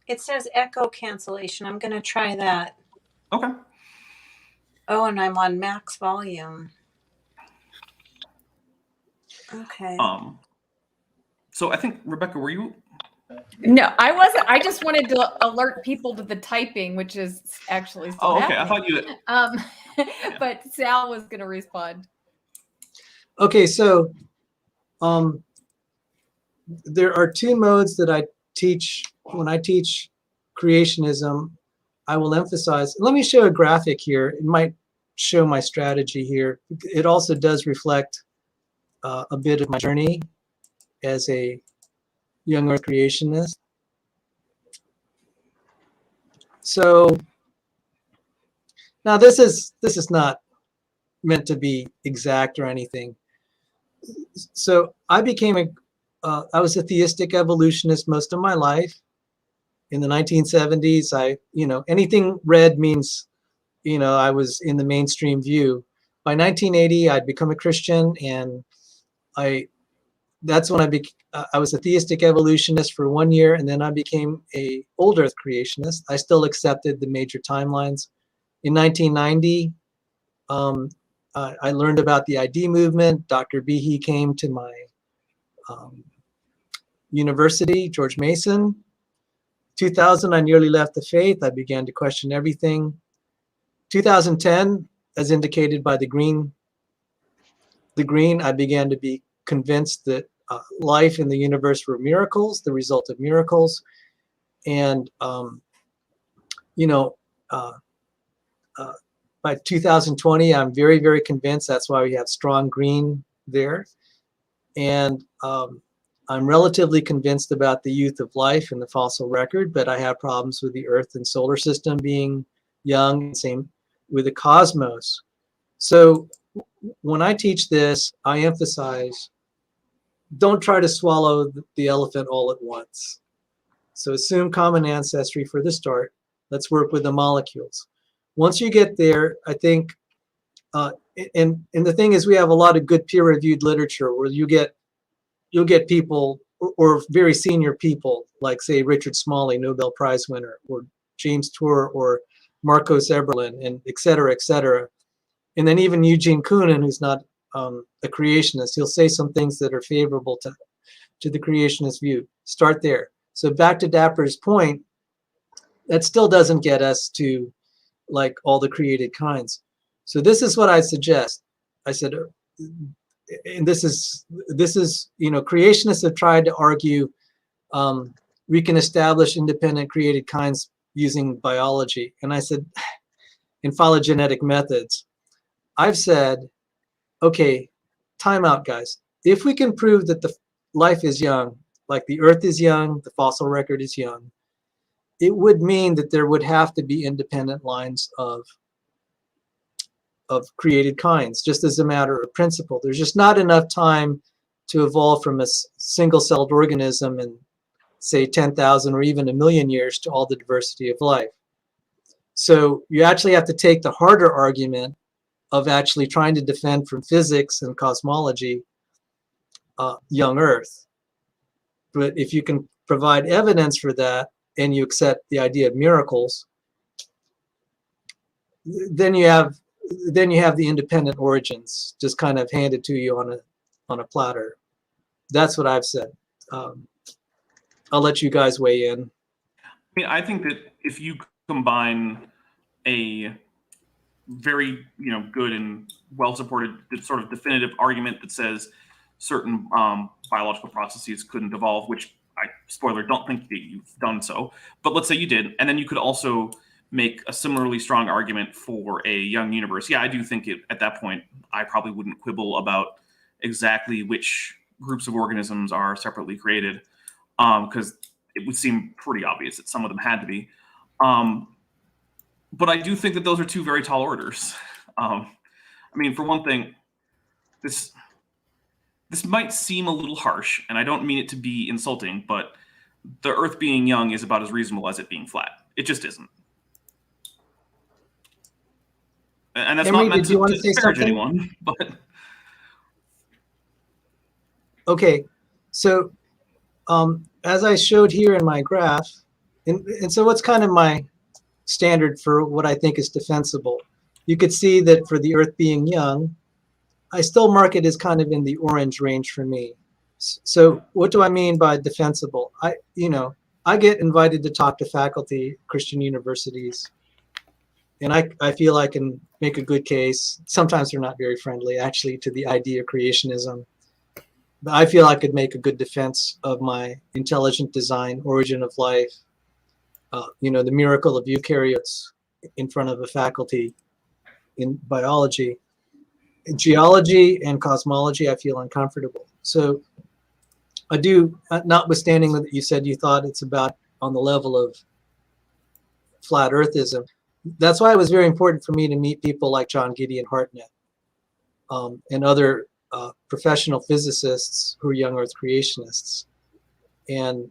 It says echo cancellation. I'm going to try that. Okay. Oh, and I'm on max volume. Okay. So I think, Rebecca, were you? No, I wasn't. I just wanted to alert people to the typing, which is actually still Oh, okay. happening. I thought you. But Sal was going to respond. Okay, so there are two modes that I teach. When I teach creationism, I will emphasize. Let me show a graphic here. It might show my strategy here. It also does reflect a bit of my journey as a young Earth creationist. So now this is not meant to be exact or anything. So I became I was a theistic evolutionist most of my life. In the 1970s, anything red means, I was in the mainstream view. By 1980, I'd become a Christian, and that's when I was a theistic evolutionist for 1 year, and then I became a old Earth creationist. I still accepted the major timelines. In 1990, I learned about the ID movement. Dr. Behe came to my university, George Mason. 2000, I nearly left the faith. I began to question everything. 2010, as indicated by the green, I began to be convinced that life in the universe were miracles, the result of miracles. And, by 2020, I'm very, very convinced. That's why we have strong green there. And I'm relatively convinced about the youth of life in the fossil record, but I have problems with the Earth and solar system being young, same with the cosmos. So when I teach this, I emphasize, don't try to swallow the elephant all at once. So assume common ancestry for the start. Let's work with the molecules. Once you get there, I think, and the thing is, we have a lot of good peer-reviewed literature where you'll get people or very senior people like, say, Richard Smalley, Nobel Prize winner, or James Tour, or Marcos Eberlin, and et cetera, et cetera. And then even Eugene Koonin, who's not a creationist, he'll say some things that are favorable to the creationist view. Start there. So back to Dapper's point, that still doesn't get us to like all the created kinds. So this is what I suggest. I said, and this is creationists have tried to argue we can establish independent created kinds using biology. And I said, in phylogenetic methods, I've said, okay, time out, guys. If we can prove that the life is young, like the Earth is young, the fossil record is young, it would mean that there would have to be independent lines of created kinds, just as a matter of principle. There's just not enough time to evolve from a single-celled organism in, say, 10,000 or even 1,000,000 years to all the diversity of life. So you actually have to take the harder argument of actually trying to defend from physics and cosmology young Earth. But if you can provide evidence for that, and you accept the idea of miracles, then you have the independent origins just kind of handed to you on a platter. That's what I've said. I'll let you guys weigh in. I mean, I think that if you combine a very good and well-supported sort of definitive argument that says certain biological processes couldn't evolve, which I, spoiler, don't think that you've done so, but let's say you did, and then you could also make a similarly strong argument for a young universe. Yeah, I do think at that point, I probably wouldn't quibble about exactly which groups of organisms are separately created, because it would seem pretty obvious that some of them had to be. But I do think that those are two very tall orders. I mean, for one thing, this might seem a little harsh, and I don't mean it to be insulting, but the Earth being young is about as reasonable as it being flat. It just isn't. And that's Henry, not meant to disparage something? anyone, but... Okay, so as I showed here in my graph, and so what's kind of my standard for what I think is defensible? you could see that for the Earth being young, I still mark it as kind of in the orange range for me. So what do I mean by defensible? I get invited to talk to faculty at Christian universities, and I feel I can make a good case. Sometimes they're not very friendly, actually, to the idea of creationism. But I feel I could make a good defense of my intelligent design, origin of life, the miracle of eukaryotes in front of a faculty in biology. In geology and cosmology, I feel uncomfortable. So I do, notwithstanding that you said you thought it's about on the level of flat earthism. That's why it was very important for me to meet people like John Gideon Harnett and other professional physicists who are young Earth creationists. And,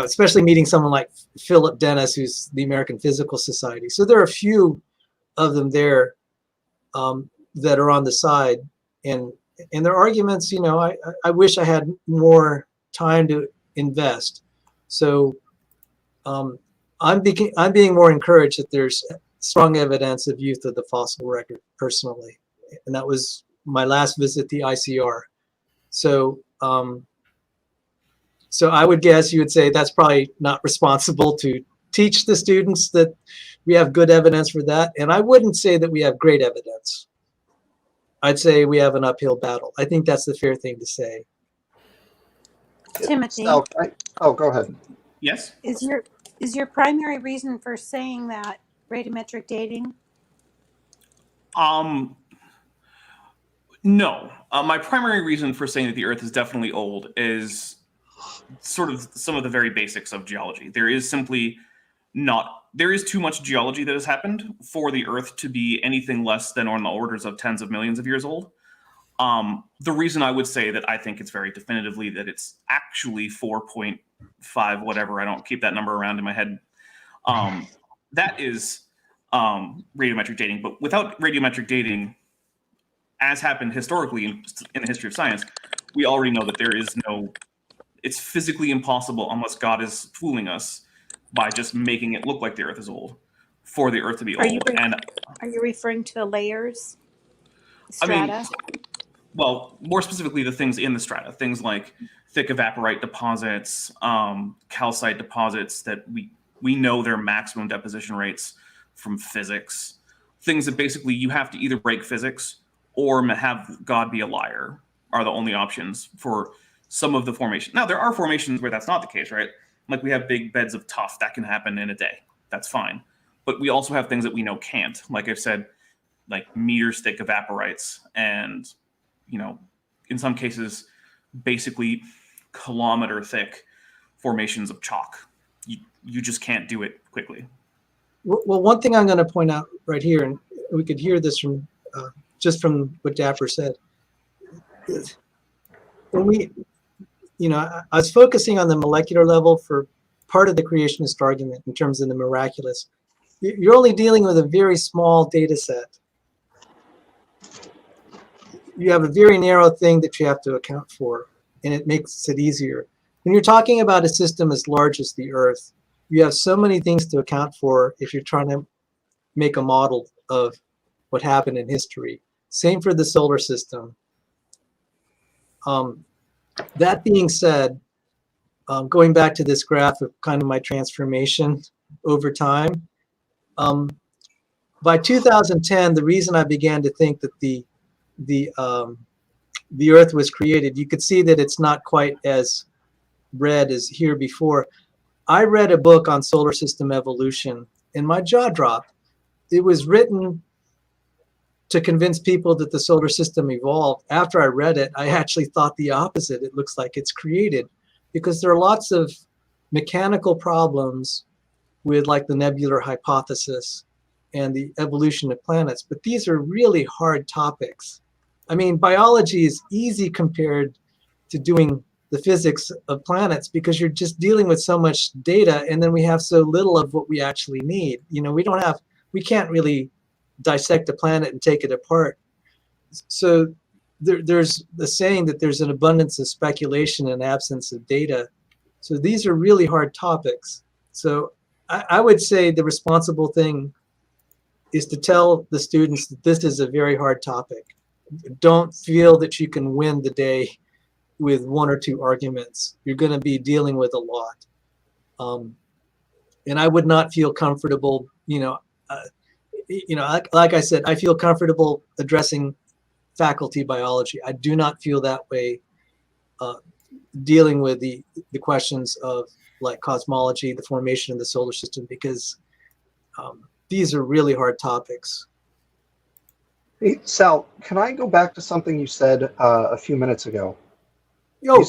especially meeting someone like Phillip Dennis, who's the American Physical Society. So there are a few of them there that are on the side. And their arguments, I wish I had more time to invest. So I'm being more encouraged that there's strong evidence of youth of the fossil record personally. And that was my last visit to the ICR. So so I would guess you would say that's probably not responsible to teach the students that we have good evidence for that. And I wouldn't say that we have great evidence. I'd say we have an uphill battle. I think that's the fair thing to say. Timothy, So, go ahead. Yes. is your primary reason for saying that radiometric dating? No. My primary reason for saying that the Earth is definitely old is sort of some of the very basics of geology. There is too much geology that has happened for the Earth to be anything less than on the orders of tens of millions of years old. The reason I would say that I think it's very definitively that it's actually 4.5 whatever, I don't keep that number around in my head, that is radiometric dating. But without radiometric dating, as happened historically in the history of science, we already know that it's physically impossible, unless God is fooling us by just making it look like the Earth is old, for the Earth to be old. Are you referring to the layers? Strata? Well, more specifically, the things in the strata, things like thick evaporite deposits, calcite deposits that we know their maximum deposition rates from physics, things that basically you have to either break physics or have God be a liar are the only options for some of the formation. Now, there are formations where that's not the case, right? Like we have big beds of tuff that can happen in a day. That's fine. But we also have things that we know can't. Like I've said, like meters thick evaporites and, in some cases, basically kilometer thick formations of chalk. You just can't do it quickly. Well, one thing I'm going to point out right here, and we could hear this from just from what Dapper said. When I was focusing on the molecular level for part of the creationist argument in terms of the miraculous. You're only dealing with a very small data set. You have a very narrow thing that you have to account for, and it makes it easier. When you're talking about a system as large as the Earth, you have so many things to account for if you're trying to make a model of what happened in history. Same for the solar system. That being said, going back to this graph of kind of my transformation over time, by 2010, the reason I began to think that the Earth was created, you could see that it's not quite as red as here before. I read a book on solar system evolution, and my jaw dropped. It was written to convince people that the solar system evolved. After I read it, I actually thought the opposite. It looks like it's created, because there are lots of mechanical problems with like the nebular hypothesis and the evolution of planets, but these are really hard topics. I mean, biology is easy compared to doing the physics of planets, because you're just dealing with so much data, and then we have so little of what we actually need. We can't really dissect a planet and take it apart. So there's the saying that there's an abundance of speculation and absence of data. So these are really hard topics. So I would say the responsible thing is to tell the students that this is a very hard topic. Don't feel that you can win the day with one or two arguments. You're going to be dealing with a lot. And I would not feel comfortable, like I said, I feel comfortable addressing faculty biology. I do not feel that way dealing with the questions of like cosmology, the formation of the solar system, because these are really hard topics. Hey, Sal, can I go back to something you said a few minutes ago? Oh,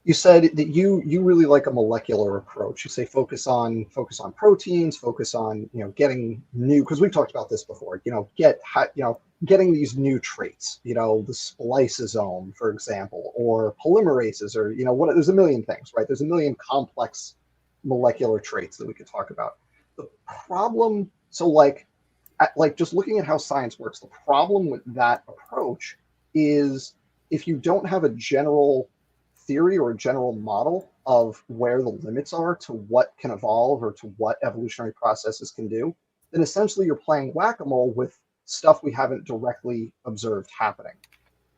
you said that you really like a molecular approach. You say focus on proteins, focus on getting new, because we've talked about this before. Getting these new traits. The spliceosome, for example, or polymerases, or there's a million things, right? There's a million complex molecular traits that we could talk about. The problem, just looking at how science works, the problem with that approach is if you don't have a general theory or a general model of where the limits are to what can evolve or to what evolutionary processes can do, then essentially you're playing whack-a-mole with stuff we haven't directly observed happening,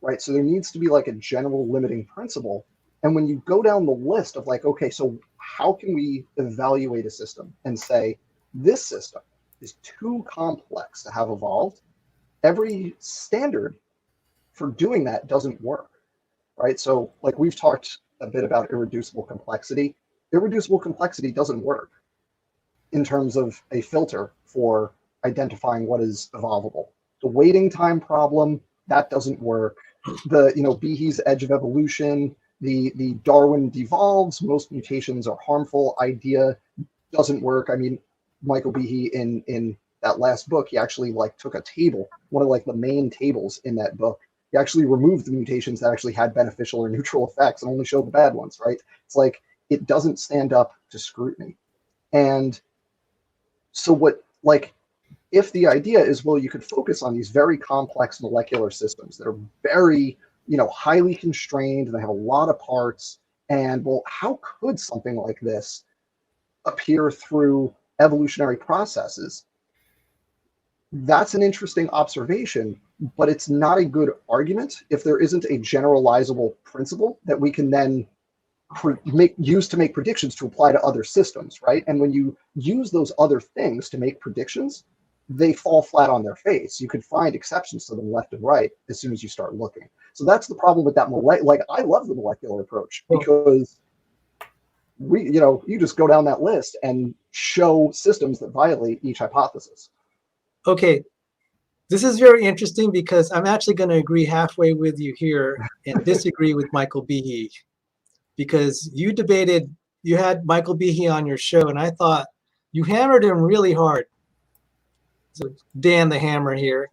right? So there needs to be like a general limiting principle. And when you go down the list of like, okay, so how can we evaluate a system and say, this system is too complex to have evolved, every standard for doing that doesn't work, right? So like we've talked a bit about irreducible complexity. Irreducible complexity doesn't work in terms of a filter for identifying what is evolvable. The waiting time problem, that doesn't work. The Behe's edge of evolution, the Darwin devolves, most mutations are harmful idea doesn't work. I mean, Michael Behe in that last book, he actually took a table, one of the main tables in that book. He actually removed the mutations that actually had beneficial or neutral effects and only showed the bad ones, right? It's like, it doesn't stand up to scrutiny. And so if the idea is, well, you could focus on these very complex molecular systems that are very, highly constrained and they have a lot of parts, and well, how could something like this appear through evolutionary processes? That's an interesting observation, but it's not a good argument if there isn't a generalizable principle that we can then use to make predictions to apply to other systems, right? And when you use those other things to make predictions, they fall flat on their face. You could find exceptions to them left and right as soon as you start looking. So that's the problem with that. I love the molecular approach because you just go down that list and show systems that violate each hypothesis. Okay, this is very interesting because I'm actually going to agree halfway with you here and disagree with Michael Behe, because you had Michael Behe on your show, and I thought you hammered him really hard. So Dan the Hammer here.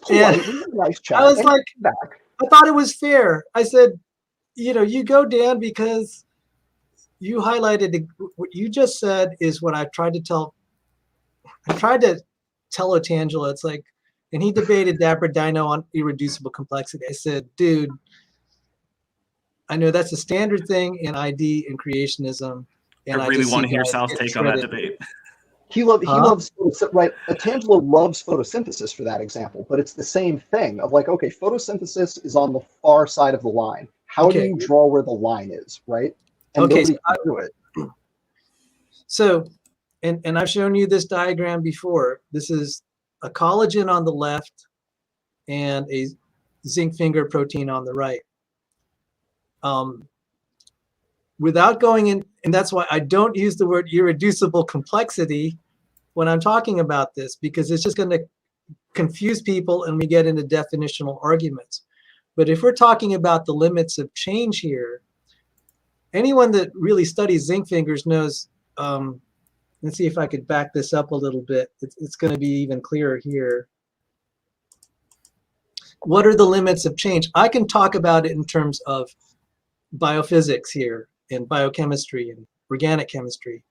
And nice chat. I was like, I thought it was fair. I said, you go, Dan, because you highlighted what you just said is what I tried to tell Otangelo. It's like, and he debated Dapper Dino on irreducible complexity. I said, dude, I know that's a standard thing in ID and creationism. And I really want to hear Sal's take on that debate. He loves, right? Otangelo loves photosynthesis for that example, but it's the same thing of okay, photosynthesis is on the far side of the line. How do you draw where the line is, right? And okay, so can do it. So, and I've shown you this diagram before. This is a collagen on the left and a zinc finger protein on the right. Without going in, and that's why I don't use the word irreducible complexity when I'm talking about this, because it's just going to confuse people and we get into definitional arguments. But if we're talking about the limits of change here, anyone that really studies zinc fingers knows, let's see if I could back this up a little bit. It's going to be even clearer here. What are the limits of change? I can talk about it in terms of biophysics here, and biochemistry and organic chemistry.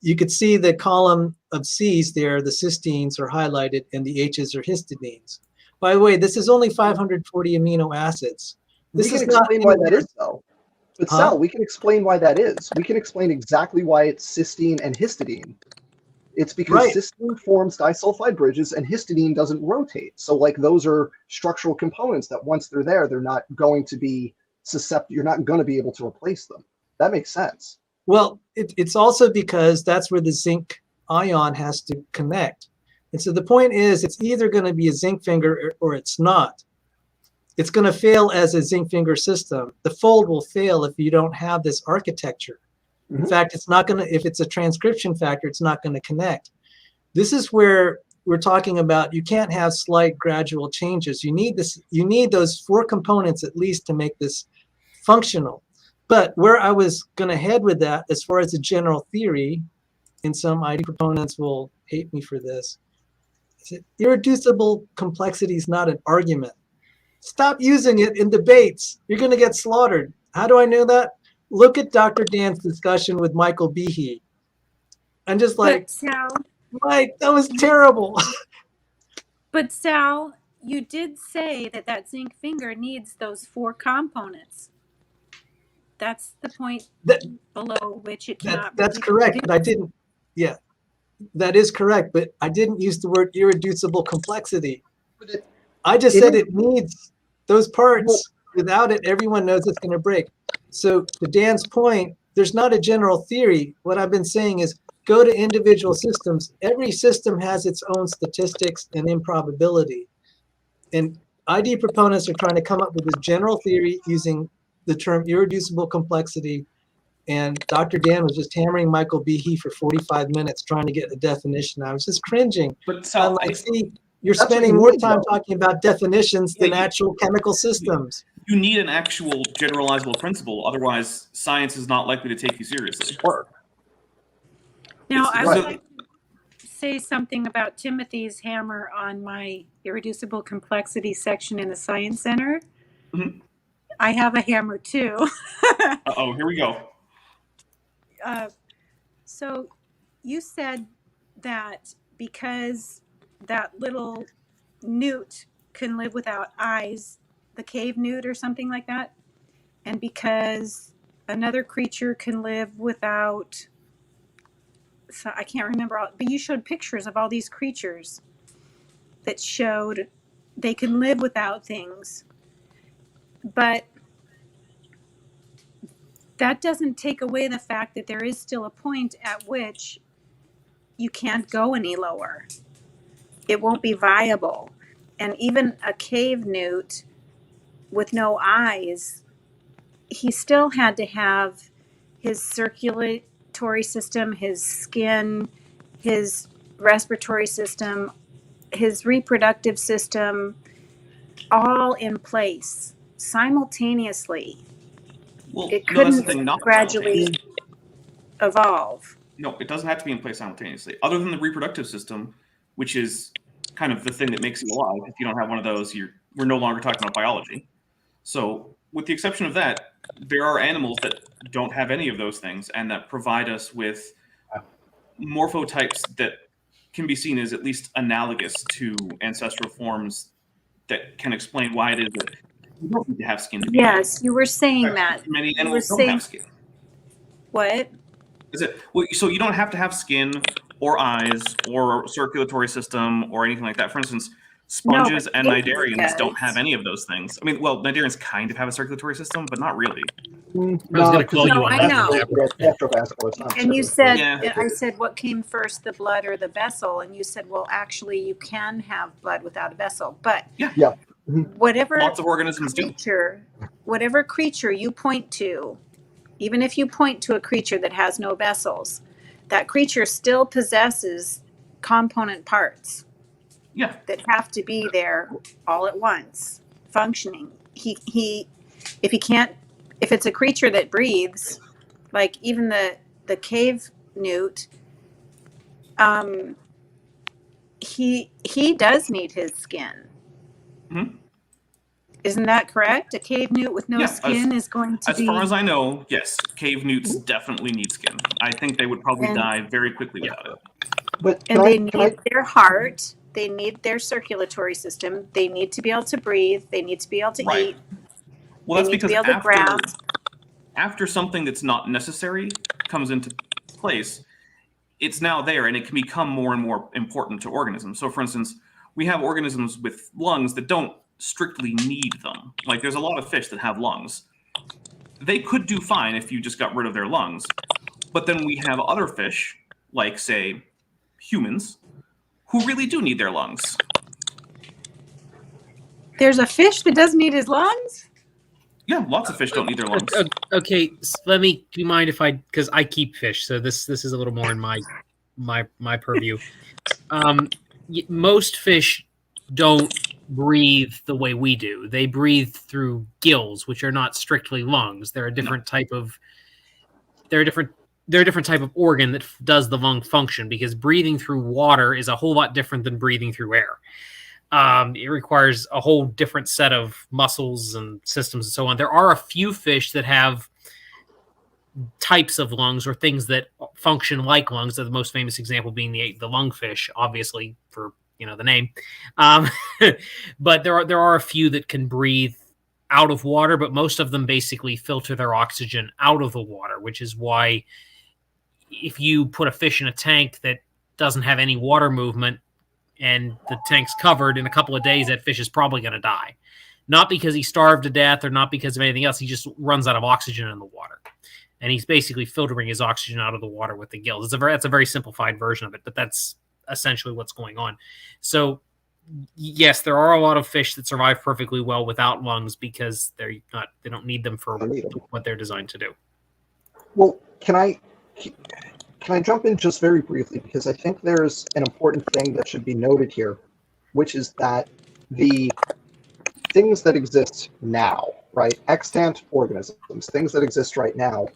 You could see the column of C's there, the cysteines are highlighted and the H's are histidines. By the way, this is only 540 amino acids. This is not why that is, though. But Huh? Sal, we can explain why that is. We can explain exactly why it's cysteine and histidine. It's because Right. cysteine forms disulfide bridges and histidine doesn't rotate. So like those are structural components that once they're there, they're not going to be susceptible. You're not going to be able to replace them. That makes sense. Well, it's also because that's where the zinc ion has to connect. And so the point is, it's either going to be a zinc finger or it's not. It's going to fail as a zinc finger system. The fold will fail if you don't have this architecture. In fact, it's not going to, if it's a transcription factor, it's not going to connect. This is where we're talking about, you can't have slight gradual changes. You need this, you need those 4 components at least to make this functional. But where I was going to head with that, as far as the general theory, and some ID proponents will hate me for this, irreducible complexity is not an argument. Stop using it in debates. You're going to get slaughtered. How do I know that? Look at Dr. Dan's discussion with Michael Behe. I'm just like, But Sal, Mike, that was terrible. but Sal, you did say that that zinc finger needs those 4 components. That's the point below which it cannot. That's correct, but I didn't. Yeah, that is correct, but I didn't use the word irreducible complexity. I just said it needs those parts. Without it, everyone knows it's going to break. So to Dan's point, there's not a general theory. What I've been saying is go to individual systems. Every system has its own statistics and improbability. And ID proponents are trying to come up with this general theory using the term irreducible complexity. And Dr. Dan was just hammering Michael Behe for 45 minutes trying to get a definition. I was just cringing. But Sal, I'm like, see, you're spending more time talking about definitions than actual chemical systems. You need an actual generalizable principle. Otherwise, science is not likely to take you seriously. Now, I Right. would like to say something about Timothy's hammer on my irreducible complexity section in the Science Center. Mhm. I have a hammer too. Uh-oh, here we go. So you said that because that little newt can live without eyes, the cave newt or something like that, and because another creature can live without, so I can't remember all, but you showed pictures of all these creatures that showed they can live without things, but that doesn't take away the fact that there is still a point at which you can't go any lower. It won't be viable. And even a cave newt with no eyes, he still had to have his circulatory system, his skin, his respiratory system, his reproductive system, all in place simultaneously. Well, It no, that's the couldn't thing, not gradually evolve. No, it doesn't have to be in place simultaneously. Other than the reproductive system, which is kind of the thing that makes you alive. If you don't have one of those, we're no longer talking about biology. So with the exception of that, there are animals that don't have any of those things and that provide us with morphotypes that can be seen as at least analogous to ancestral forms that can explain why it is that you don't need to have skin to be Yes, you were saying alive. that. Many You were animals don't saying have skin. what? Is it? Well, so you don't have to have skin or eyes or circulatory system or anything like that. For instance, sponges and cnidarians don't have any of those things. I mean, well, cnidarians kind of have a circulatory system, but not really. I was going to call you No, on I that. know. And you said, Yeah. I said, what came first, the blood or the vessel? And you said, well, actually, you can have blood without a vessel. But Yeah. whatever Lots of organisms do. whatever creature you point to, even if you point to a creature that has no vessels, that creature still possesses component parts. Yeah. That have to be there all at once, functioning. If it's a creature that breathes, like even the cave newt, he does need his skin. Mm-hmm. Isn't that correct? A cave newt with no skin is going to be. As far as I know, yes, cave newts definitely need skin. I think they would probably die very quickly without it. But they need their heart. They need their circulatory system. They need to be able to breathe. They need to be able to eat. Well, that's they need because to be able to grasp. after something that's not necessary comes into place, it's now there and it can become more and more important to organisms. So for instance, we have organisms with lungs that don't strictly need them. Like there's a lot of fish that have lungs. They could do fine if you just got rid of their lungs. But then we have other fish, like say humans, who really do need their lungs. There's a fish that doesn't need his lungs? Yeah, lots of fish don't need their lungs. Okay, do you mind if because I keep fish, so this is a little more in my purview. Most fish don't breathe the way we do. They breathe through gills, which are not strictly lungs. They're a different type of organ that does the lung function, because breathing through water is a whole lot different than breathing through air. It requires a whole different set of muscles and systems and so on. There are a few fish that have types of lungs or things that function like lungs. The most famous example being the lungfish, obviously for the name. But there are a few that can breathe out of water, but most of them basically filter their oxygen out of the water, which is why if you put a fish in a tank that doesn't have any water movement and the tank's covered, in a couple of days, that fish is probably going to die. Not because he starved to death or not because of anything else. He just runs out of oxygen in the water. And he's basically filtering his oxygen out of the water with the gills. That's a very simplified version of it, but that's essentially what's going on. So yes, there are a lot of fish that survive perfectly well without lungs because they don't need them for what they're designed to do. Well, can I jump in just very briefly, because I think there's an important thing that should be noted here, which is that the things that exist now, right, extant organisms, things that exist right now,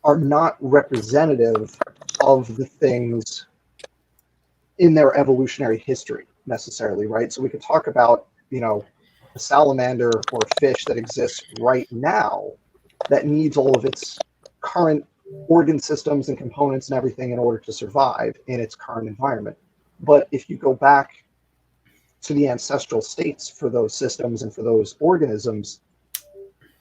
are not representative of the things in their evolutionary history necessarily, right? So we could talk about, a salamander or a fish that exists right now that needs all of its current organ systems and components and everything in order to survive in its current environment. But if you go back to the ancestral states for those systems and for those organisms,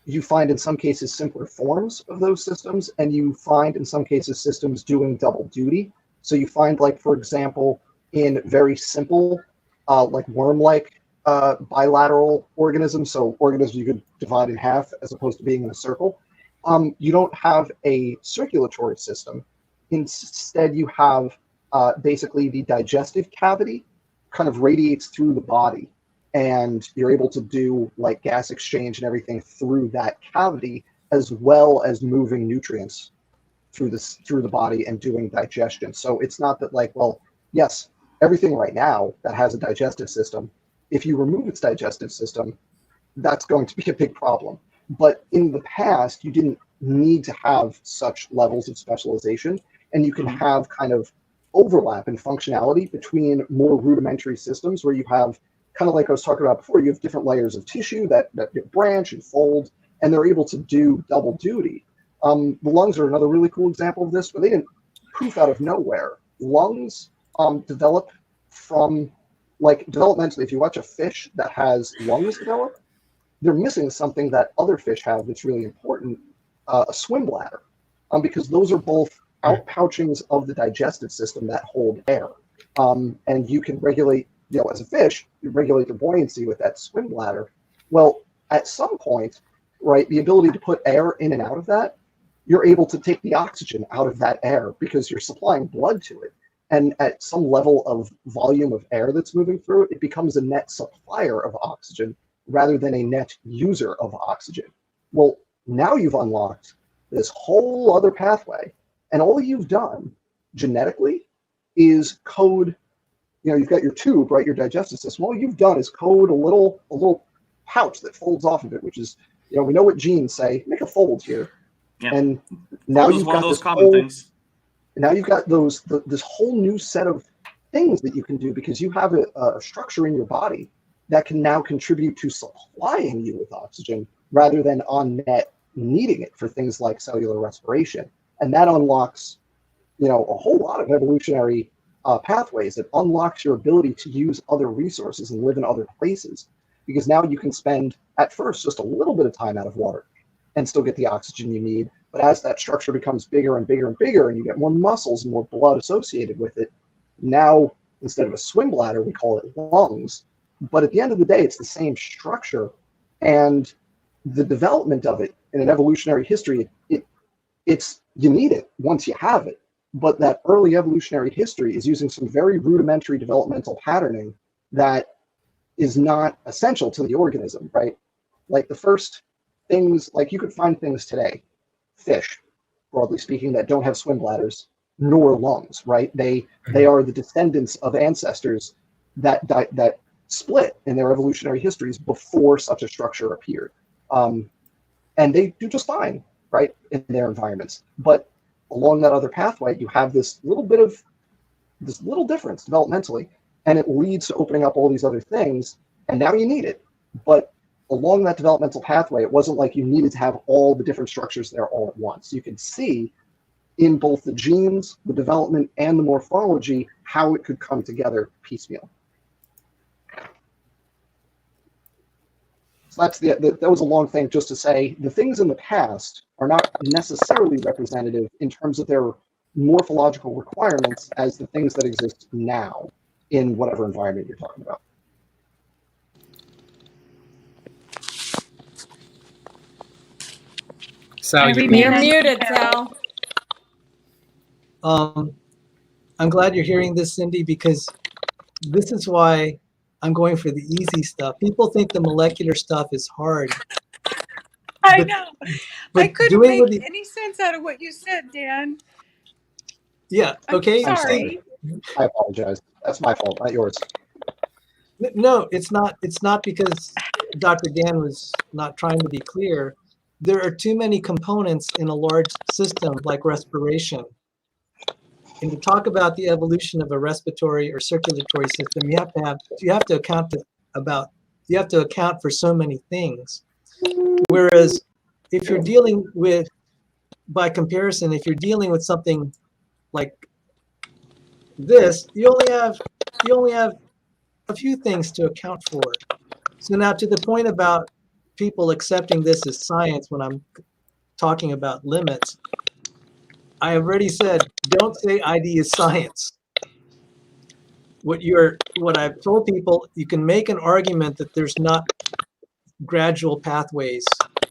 you find in some cases simpler forms of those systems, and you find in some cases systems doing double duty. So you find, like, for example, in very simple, like worm-like bilateral organisms, so organisms you could divide in half as opposed to being in a circle, you don't have a circulatory system. Instead, you have basically the digestive cavity kind of radiates through the body, and you're able to do like gas exchange and everything through that cavity, as well as moving nutrients through the body and doing digestion. So it's not that, like, well, yes, everything right now that has a digestive system, if you remove its digestive system, that's going to be a big problem. But in the past, you didn't need to have such levels of specialization, and you can have kind of overlap in functionality between more rudimentary systems where you have, kind of like I was talking about before, you have different layers of tissue that branch and fold, and they're able to do double duty. The lungs are another really cool example of this, but they didn't poof out of nowhere. Lungs develop from, like, developmentally, if you watch a fish that has lungs develop, they're missing something that other fish have that's really important, a swim bladder, because those are both outpouchings of the digestive system that hold air. And you can regulate, as a fish, you regulate the buoyancy with that swim bladder. Well, at some point, right, the ability to put air in and out of that, you're able to take the oxygen out of that air because you're supplying blood to it. And at some level of volume of air that's moving through it, it becomes a net supplier of oxygen rather than a net user of oxygen. Well, now you've unlocked this whole other pathway, and all you've done genetically is code, you've got your tube, right, your digestive system. All you've done is code a little pouch that folds off of it, which is, we know what genes say, make a fold here. Yeah. And now you've got those common things. Now you've got this whole new set of things that you can do because you have a structure in your body that can now contribute to supplying you with oxygen rather than on net needing it for things like cellular respiration. And that unlocks, a whole lot of evolutionary pathways. It unlocks your ability to use other resources and live in other places, because now you can spend, at first, just a little bit of time out of water. and still get the oxygen you need. But as that structure becomes bigger and bigger and bigger, and you get more muscles and more blood associated with it, now instead of a swim bladder, we call it lungs. But at the end of the day, it's the same structure, and the development of it in an evolutionary history, it's you need it once you have it. But that early evolutionary history is using some very rudimentary developmental patterning that is not essential to the organism, right? Like the first things, like you could find things today, fish, broadly speaking, that don't have swim bladders nor lungs, right? They are the descendants of ancestors that split in their evolutionary histories before such a structure appeared. And they do just fine, right, in their environments. But along that other pathway, you have this little difference developmentally, and it leads to opening up all these other things, and now you need it. But along that developmental pathway, it wasn't like you needed to have all the different structures there all at once. You could see in both the genes, the development, and the morphology, how it could come together piecemeal. So that was a long thing just to say the things in the past are not necessarily representative in terms of their morphological requirements as the things that exist now in whatever environment you're talking about. Sal, you're You're muted, Sal. I'm glad you're hearing this, Cindy, because this is why I'm going for the easy stuff. People think the molecular stuff is hard. I know. But I couldn't make any sense out of what you said, Dan. Yeah. Okay. I'm sorry. I apologize. That's my fault, not yours. No, it's not. It's not because Dr. Dan was not trying to be clear. There are too many components in a large system like respiration. And to talk about the evolution of a respiratory or circulatory system, you have to account for so many things. Whereas if you're dealing with, by comparison, if you're dealing with something like this, you only have a few things to account for. So now to the point about people accepting this as science when I'm talking about limits, I already said, don't say ID is science. What I've told people, you can make an argument that there's not gradual pathways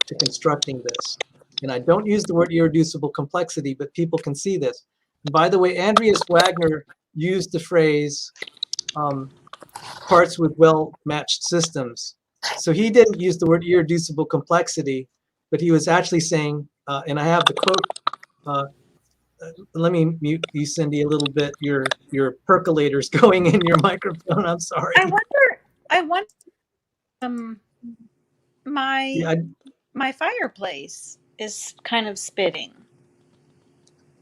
to constructing this. And I don't use the word irreducible complexity, but people can see this. And by the way, Andreas Wagner used the phrase parts with well-matched systems. So he didn't use the word irreducible complexity, but he was actually saying, and I have the quote, let me mute you, Cindy, a little bit. Your percolator's going in your microphone. I'm sorry. I wonder, my fireplace is kind of spitting.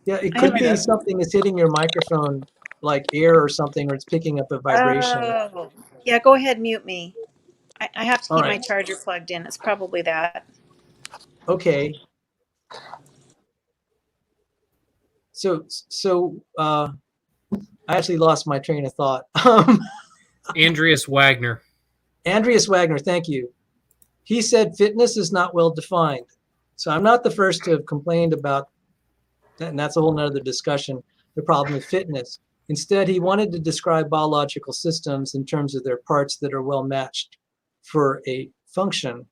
Yeah, it could be something is hitting your microphone, like air or something, or it's picking up a vibration. Oh, yeah. Go ahead, mute me. I have to keep right. my charger plugged in. It's probably that. Okay. So I actually lost my train of thought. Andreas Wagner. Andreas Wagner, thank you. He said fitness is not well defined. So I'm not the first to have complained about that, and that's a whole nother discussion, the problem with fitness. Instead, he wanted to describe biological systems in terms of their parts that are well matched for a function.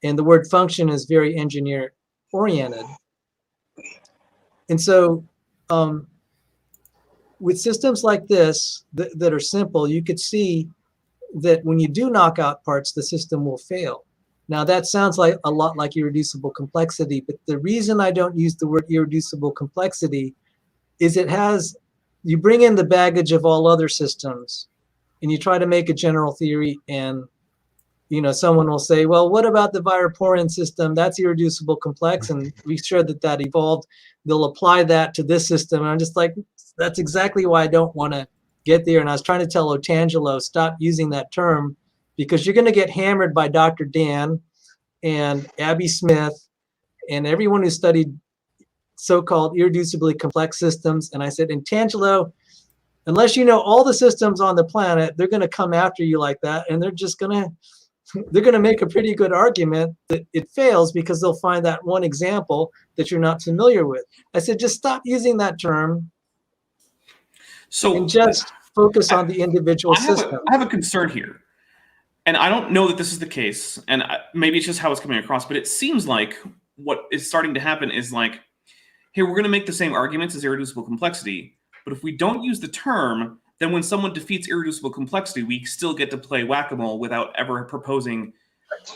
And the word function is very engineer oriented. And so with systems like this that are simple, you could see that when you do knock out parts, the system will fail. Now that sounds like a lot like irreducible complexity, but the reason I don't use the word irreducible complexity is you bring in the baggage of all other systems and you try to make a general theory, and someone will say, well, what about the Viroporian system? That's irreducible complex, and we showed that evolved. They'll apply that to this system. And I'm just like, that's exactly why I don't want to get there. And I was trying to tell Otangelo, stop using that term, because you're going to get hammered by Dr. Dan and Abby Smith and everyone who studied so-called irreducibly complex systems. And I said, Otangelo, unless you know all the systems on the planet, they're going to come after you like that. And they're just going to, they're going to make a pretty good argument that it fails because they'll find that one example that you're not familiar with. I said, just stop using that term and just focus on the individual system. I have a concern here. And I don't know that this is the case, and maybe it's just how it's coming across, but it seems like what is starting to happen is like, hey, we're going to make the same arguments as irreducible complexity, but if we don't use the term, then when someone defeats irreducible complexity, we still get to play whack-a-mole without ever proposing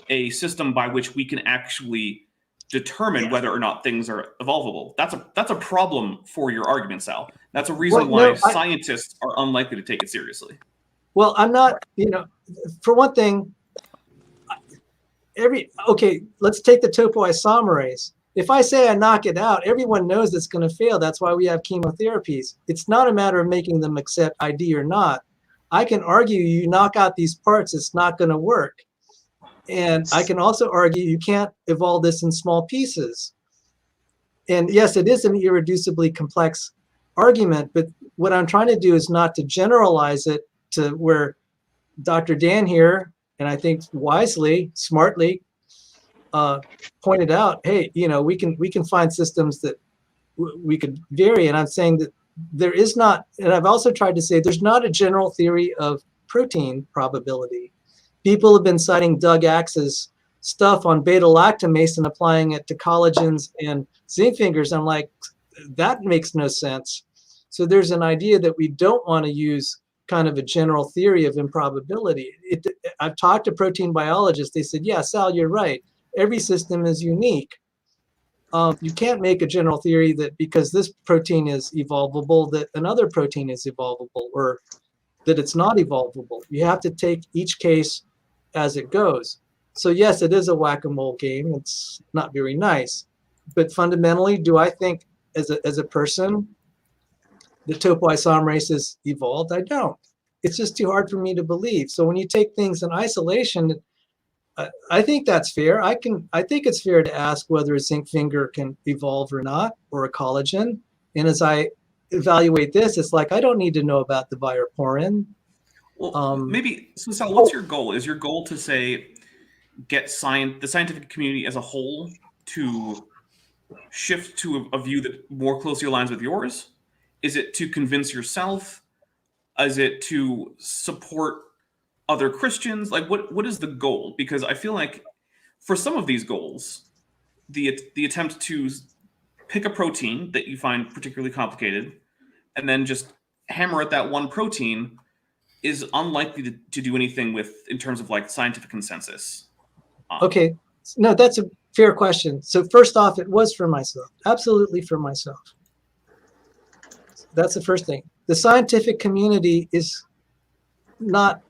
a system by which we can actually determine whether or not things are evolvable. That's a problem for your argument, Sal. That's a reason why scientists are unlikely to take it seriously. Well, I'm not, for one thing, let's take the topoisomerase. If I say I knock it out, everyone knows it's going to fail. That's why we have chemotherapies. It's not a matter of making them accept ID or not. I can argue you knock out these parts, it's not going to work. And I can also argue you can't evolve this in small pieces. And yes, it is an irreducibly complex argument, but what I'm trying to do is not to generalize it to where Dr. Dan here, and I think wisely, smartly, pointed out, hey, we can find systems that we could vary. And I'm saying that there is not, and I've also tried to say there's not a general theory of protein probability. People have been citing Doug Axe's stuff on beta-lactamase and applying it to collagens and zinc fingers. I'm like, that makes no sense. So there's an idea that we don't want to use kind of a general theory of improbability. I've talked to protein biologists. They said, yeah, Sal, you're right. Every system is unique. You can't make a general theory that because this protein is evolvable, that another protein is evolvable, or that it's not evolvable. You have to take each case as it goes. So yes, it is a whack-a-mole game. It's not very nice. But fundamentally, do I think as a person, the topoisomerase is evolved? I don't. It's just too hard for me to believe. So when you take things in isolation, I think that's fair. I think it's fair to ask whether a zinc finger can evolve or not, or a collagen. And as I evaluate this, it's like I don't need to know about the viroporin. Well, maybe. So Sal, what's your goal? Is your goal to say get the scientific community as a whole to shift to a view that more closely aligns with yours? Is it to convince yourself? Is it to support other Christians? Like, what is the goal? Because I feel like for some of these goals, the attempt to pick a protein that you find particularly complicated and then just hammer at that one protein is unlikely to do anything in terms of like scientific consensus. Okay, no, that's a fair question. So first off, it was for myself, absolutely for myself. That's the first thing. The scientific community is not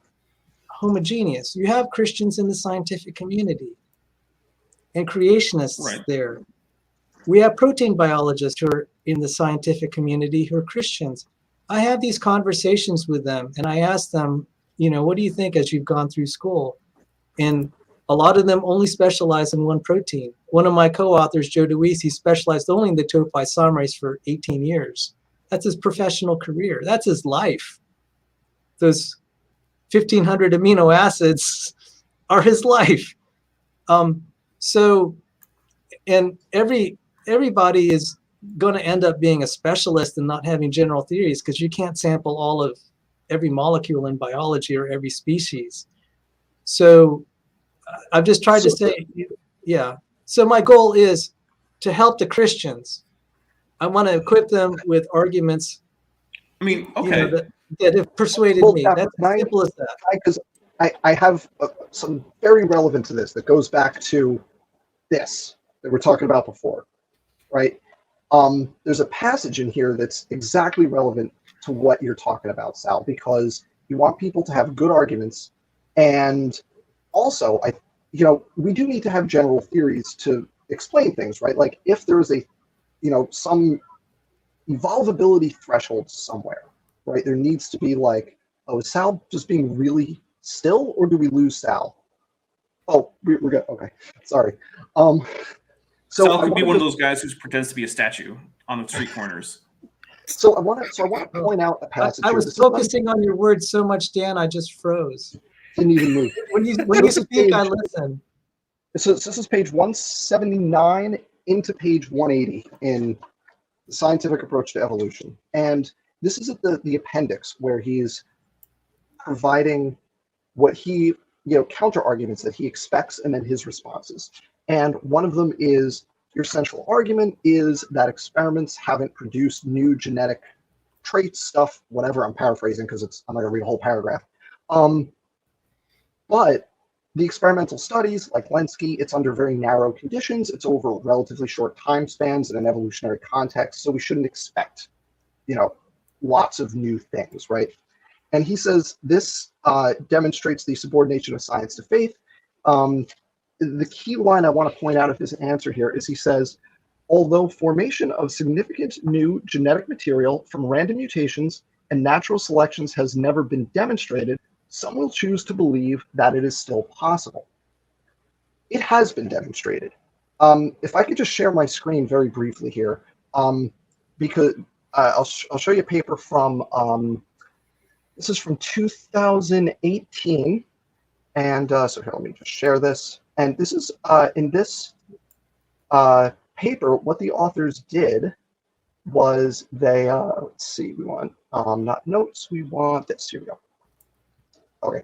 homogeneous. You have Christians in the scientific community and creationists there. We have protein biologists who are in the scientific community who are Christians. I have these conversations with them and I ask them, what do you think as you've gone through school? And a lot of them only specialize in one protein. One of my co-authors, Joe DeWeese, he specialized only in the topoisomerase for 18 years. That's his professional career. That's his life. Those 1,500 amino acids are his life. And everybody is going to end up being a specialist and not having general theories because you can't sample all of every molecule in biology or every species. So I've just tried to say, yeah. So my goal is to help the Christians. I want to equip them with arguments. I mean, okay. That have persuaded me. That's as simple as that. Because I have some very relevant to this that goes back to this that we're talking about before, right? There's a passage in here that's exactly relevant to what you're talking about, Sal, because you want people to have good arguments, and also, we do need to have general theories to explain things, right? Like if there is some evolvability threshold somewhere, right? There needs to be like, oh, is Sal just being really still, or do we lose Sal? Oh, we're good. Okay, sorry. So Sal could be one of those guys who pretends to be a statue on the street corners. So I want to point out a passage. I was focusing on your words so much, Dan, I just froze. Didn't even move. When you speak, I listen. So this is page 179 into page 180 in the Scientific Approach to Evolution. And this is at the appendix where he's providing what he, counter arguments that he expects and then his responses. And one of them is, your central argument is that experiments haven't produced new genetic traits, stuff, whatever. I'm paraphrasing because I'm not going to read a whole paragraph. But the experimental studies, like Lenski, it's under very narrow conditions. It's over relatively short time spans in an evolutionary context. So we shouldn't expect, lots of new things, right? And he says this demonstrates the subordination of science to faith. The key line I want to point out of his answer here is he says, although formation of significant new genetic material from random mutations and natural selections has never been demonstrated, some will choose to believe that it is still possible. It has been demonstrated. If I could just share my screen very briefly here, because I'll show you a paper from, this is from 2018. And so here, let me just share this. And this is, in this paper, what the authors did was they, let's see, we want, not notes, we want this, here we go. Okay,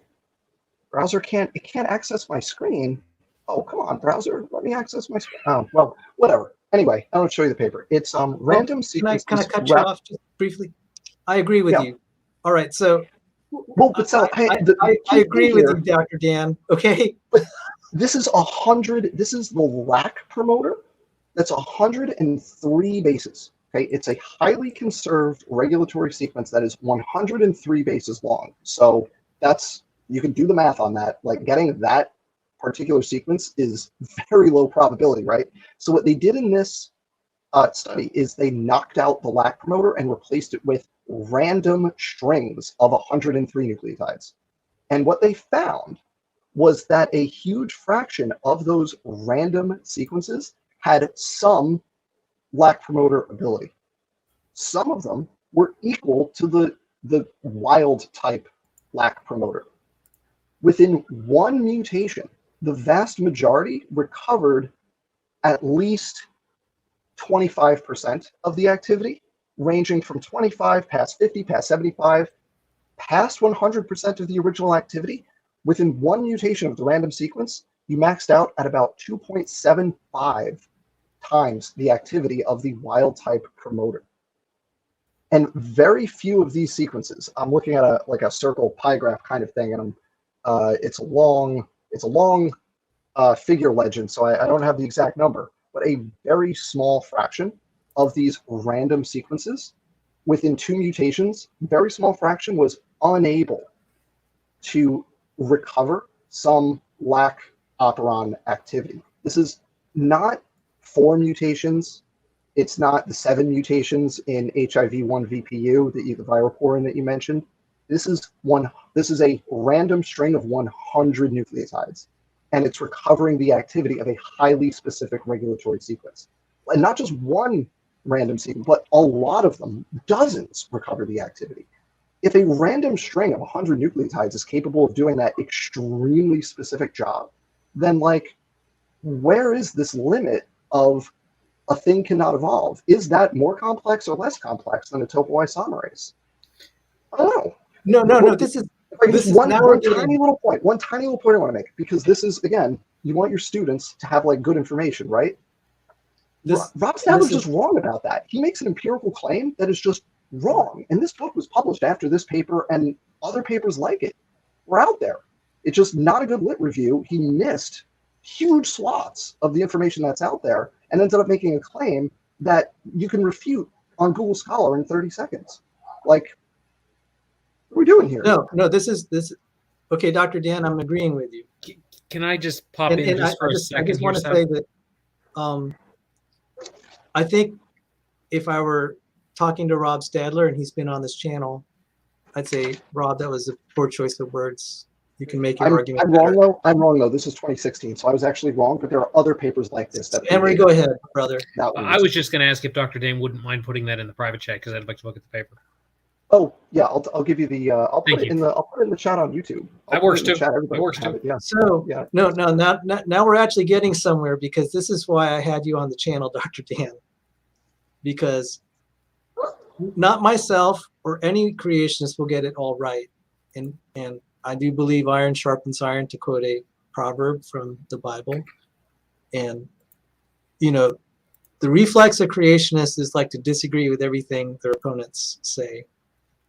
browser can't access my screen. Oh, come on, browser, let me access my screen. Oh, well, whatever. Anyway, I want to show you the paper. It's random sequences. Can I cut you off just briefly? I agree with you. All right, so well, but so, I agree with you, Dr. Dan. Okay. This is 100. This is the LAC promoter. That's 103 bases. Okay, it's a highly conserved regulatory sequence that is 103 bases long. So that's, you can do the math on that. Like getting that particular sequence is very low probability, right? So what they did in this study is they knocked out the LAC promoter and replaced it with random strings of 103 nucleotides. And what they found was that a huge fraction of those random sequences had some LAC promoter ability. Some of them were equal to the wild type LAC promoter. Within one mutation, the vast majority recovered at least 25% of the activity, ranging from 25 past 50, past 75, past 100% of the original activity. Within one mutation of the random sequence, you maxed out at about 2.75 times the activity of the wild type promoter. And very few of these sequences, I'm looking at a circle pie graph kind of thing, and it's a long figure legend, so I don't have the exact number, but a very small fraction of these random sequences within two mutations, very small fraction was unable to recover some LAC operon activity. This is not 4 mutations. It's not the 7 mutations in HIV-1 VPU, the viroporin that you mentioned. This is a random string of 100 nucleotides, and it's recovering the activity of a highly specific regulatory sequence. And not just one random sequence, but a lot of them, dozens, recover the activity. If a random string of 100 nucleotides is capable of doing that extremely specific job, then where is this limit of a thing cannot evolve? Is that more complex or less complex than a topoisomerase? I don't know. No. This is one tiny little point I want to make, because this is, again, you want your students to have good information, right? Rob Stadler's just wrong about that. He makes an empirical claim that is just wrong. And this book was published after this paper, and other papers like it were out there. It's just not a good lit review. He missed huge swaths of the information that's out there and ended up making a claim that you can refute on Google Scholar in 30 seconds. What are we doing here? No, this is okay, Dr. Dan, I'm agreeing with you. Can I just pop in just for a second? I just want to say that I think if I were talking to Rob Stadler and he's been on this channel, I'd say, Rob, that was a poor choice of words. You can make your argument. I'm wrong though. This is 2016, so I was actually wrong. But there are other papers like this that. Emery, go ahead, brother. I was just going to ask if Dr. Dan wouldn't mind putting that in the private chat, because I'd like to look at the paper. Oh yeah, I'll give you the I'll put Thank it you. in the I'll put it in the chat on YouTube. That works too. Everybody That works can have too. it, yeah. So Yeah. no, now we're actually getting somewhere, because this is why I had you on the channel, Dr. Dan, because not myself or any creationist will get it all right. And I do believe iron sharpens iron, to quote a proverb from the Bible. And, you know, the reflex of creationists is like to disagree with everything their opponents say.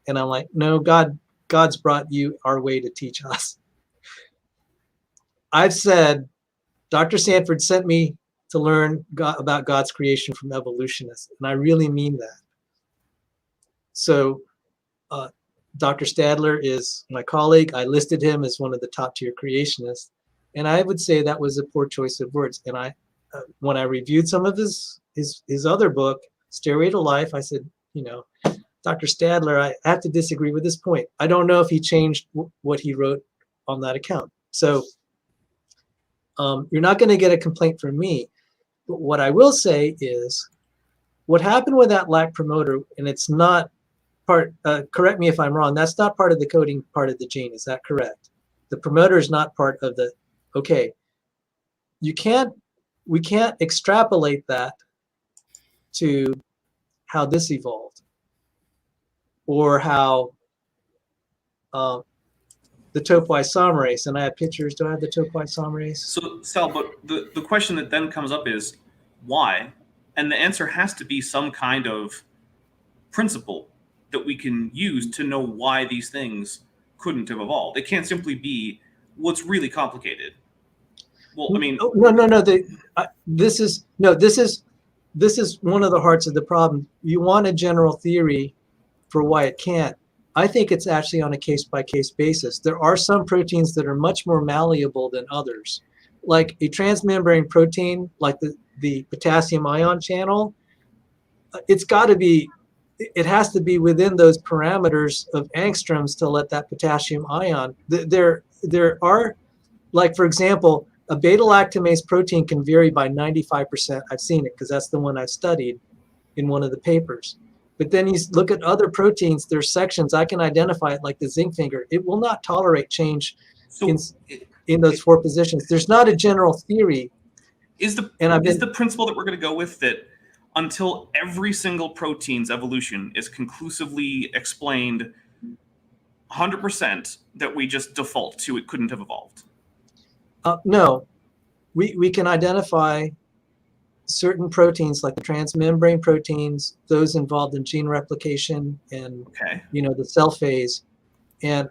And I'm like, no, God's brought you our way to teach us. I've said, Dr. Sanford sent me to learn about God's creation from evolutionists, and I really mean that. So Dr. Stadler is my colleague. I listed him as one of the top tier creationists, and I would say that was a poor choice of words. And I, when I reviewed some of his other book, Stairway to Life, I said, you know, Dr. Stadler, I have to disagree with this point. I don't know if he changed what he wrote on that account. So you're not going to get a complaint from me. But what I will say is, what happened with that lac promoter, and it's not part, correct me if I'm wrong, that's not part of the coding part of the gene. Is that correct? The promoter is not part of the, okay. We can't extrapolate that to how this evolved, or how the topoisomerase, and I have pictures. Do I have the topoisomerase? So, Sal, but the question that then comes up is why? And the answer has to be some kind of principle that we can use to know why these things couldn't have evolved. It can't simply be what's really complicated. Well, I mean, no. This is one of the hearts of the problem. You want a general theory for why it can't. I think it's actually on a case-by-case basis. There are some proteins that are much more malleable than others. Like a transmembrane protein, like the potassium ion channel, it has to be within those parameters of angstroms to let that potassium ion. There are, like, for example, a beta-lactamase protein can vary by 95%. I've seen it because that's the one I've studied in one of the papers. But then you look at other proteins, there's sections, I can identify it, like the zinc finger. It will not tolerate change in those four positions. There's not a general theory. Is the principle that we're going to go with that until every single protein's evolution is conclusively explained 100%, that we just default to it couldn't have evolved? No, we can identify certain proteins, like the transmembrane proteins, those involved in gene replication and the cell phase. And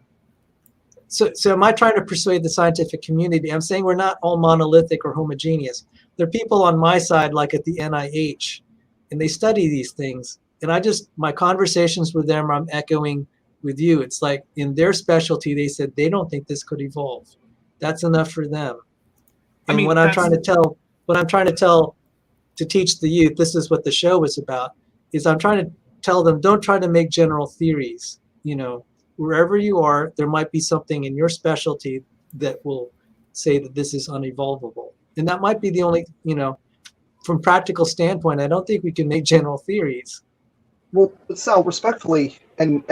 so am I trying to persuade the scientific community? I'm saying we're not all monolithic or homogeneous. There are people on my side, like at the NIH, and they study these things. And my conversations with them, I'm echoing with you. It's like in their specialty, they said they don't think this could evolve. That's enough for them. And what I'm trying to tell to teach the youth, this is what the show was about, is I'm trying to tell them, don't try to make general theories. You know, wherever you are, there might be something in your specialty that will say that this is unevolvable. And that might be the only, from practical standpoint, I don't think we can make general theories. Well, Sal, respectfully, and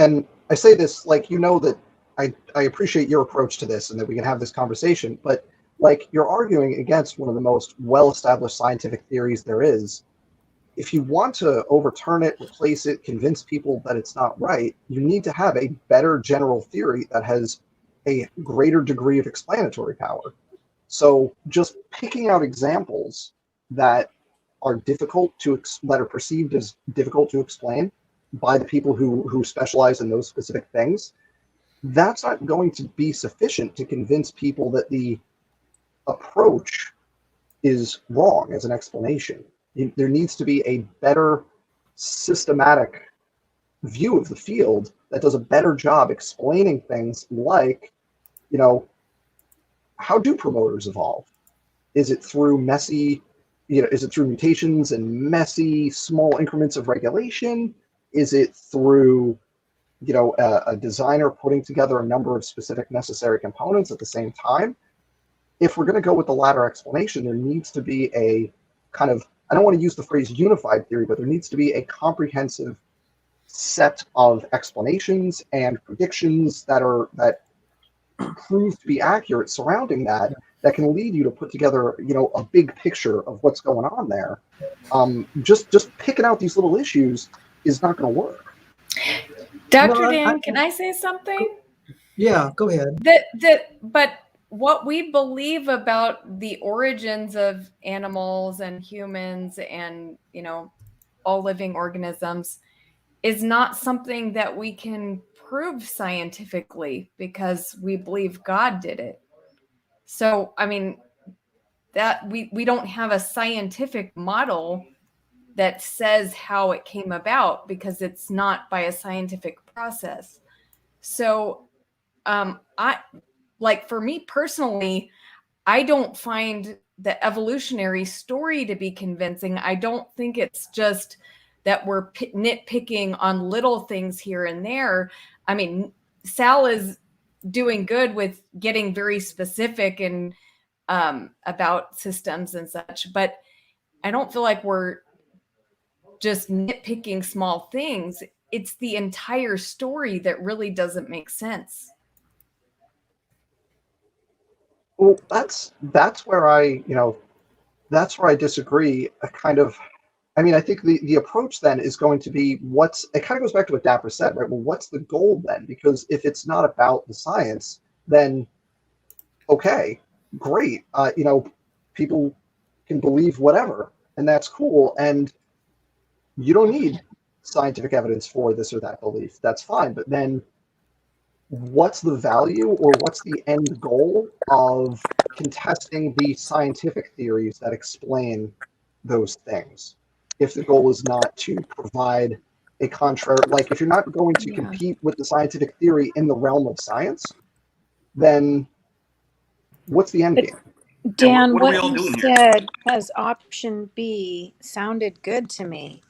I say this like, that I appreciate your approach to this and that we can have this conversation, but like, you're arguing against one of the most well-established scientific theories there is. If you want to overturn it, replace it, convince people that it's not right, you need to have a better general theory that has a greater degree of explanatory power. So just picking out examples that are that are perceived as difficult to explain by the people who specialize in those specific things, that's not going to be sufficient to convince people that the approach is wrong as an explanation. There needs to be a better systematic view of the field that does a better job explaining things like, how do promoters evolve? Is it through is it through mutations and messy small increments of regulation? Is it through, a designer putting together a number of specific necessary components at the same time? If we're going to go with the latter explanation, there needs to be a kind of, I don't want to use the phrase unified theory, but there needs to be a comprehensive set of explanations and predictions that prove to be accurate surrounding that can lead you to put together, a big picture of what's going on there. Just picking out these little issues is not going to work. Dr. Dan, can I say something? Yeah, go ahead. But what we believe about the origins of animals and humans and, all living organisms is not something that we can prove scientifically because we believe God did it. So, I mean, that we don't have a scientific model that says how it came about because it's not by a scientific process. So, for me personally, I don't find the evolutionary story to be convincing. I don't think it's just that we're nitpicking on little things here and there. I mean, Sal is doing good with getting very specific and about systems and such, but I don't feel like we're just nitpicking small things. It's the entire story that really doesn't make sense. Well, that's where I disagree. I think the approach then is going to be it kind of goes back to what Dapper said, right? Well, what's the goal then? Because if it's not about the science, then okay, great. People can believe whatever, and that's cool. And you don't need scientific evidence for this or that belief. That's fine. But then what's the value or what's the end goal of contesting the scientific theories that explain those things? If the goal is not to provide a contrary, like if you're not going to compete with the scientific theory in the realm of science, then what's the end game? Dan, what are we what all you doing here? said as option B sounded good to me.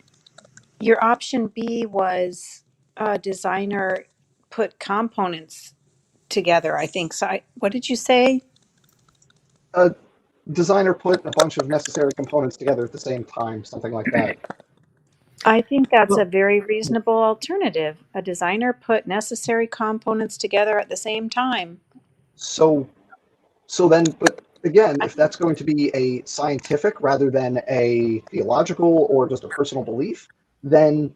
Your option B was a designer put components together, I think. So what did you say? A designer put a bunch of necessary components together at the same time, something like that. I think that's a very reasonable alternative. A designer put necessary components together at the same time. So then, but again, if that's going to be a scientific rather than a theological or just a personal belief, then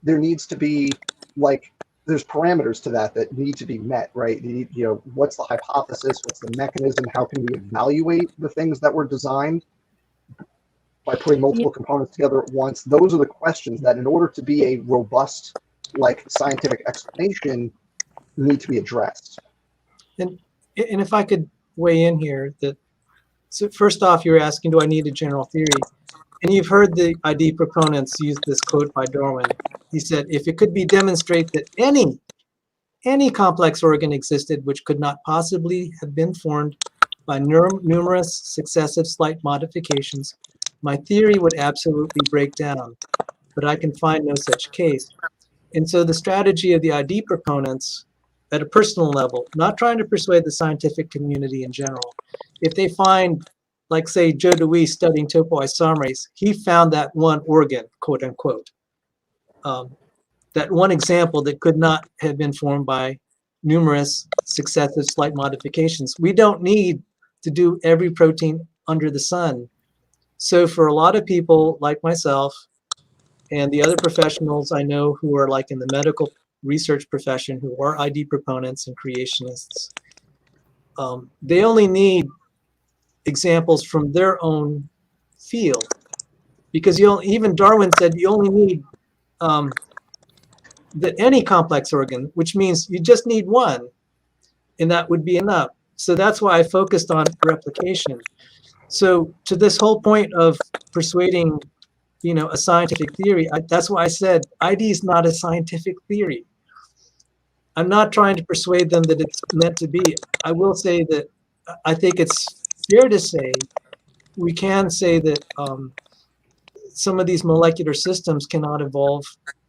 there needs to be there's parameters to that need to be met, right? What's the hypothesis? What's the mechanism? How can we evaluate the things that were designed by putting multiple components together at once? Those are the questions that, in order to be a robust, scientific explanation, need to be addressed. And if I could weigh in here, so first off, you're asking, do I need a general theory? And you've heard the ID proponents use this quote by Darwin. He said, if it could be demonstrated that any complex organ existed which could not possibly have been formed by numerous successive slight modifications, my theory would absolutely break down, but I can find no such case. And so the strategy of the ID proponents at a personal level, not trying to persuade the scientific community in general, if they find, like say Joe DeWee studying topoisomerase, he found that one organ, quote unquote, that one example that could not have been formed by numerous successive slight modifications. We don't need to do every protein under the sun. So for a lot of people like myself and the other professionals I know who are in the medical research profession, who are ID proponents and creationists, they only need examples from their own field, because even Darwin said you only need any complex organ, which means you just need one, and that would be enough. So that's why I focused on replication. So to this whole point of persuading, a scientific theory, that's why I said ID is not a scientific theory. I'm not trying to persuade them that it's meant to be. I will say that I think it's fair to say, we can say that some of these molecular systems cannot evolve.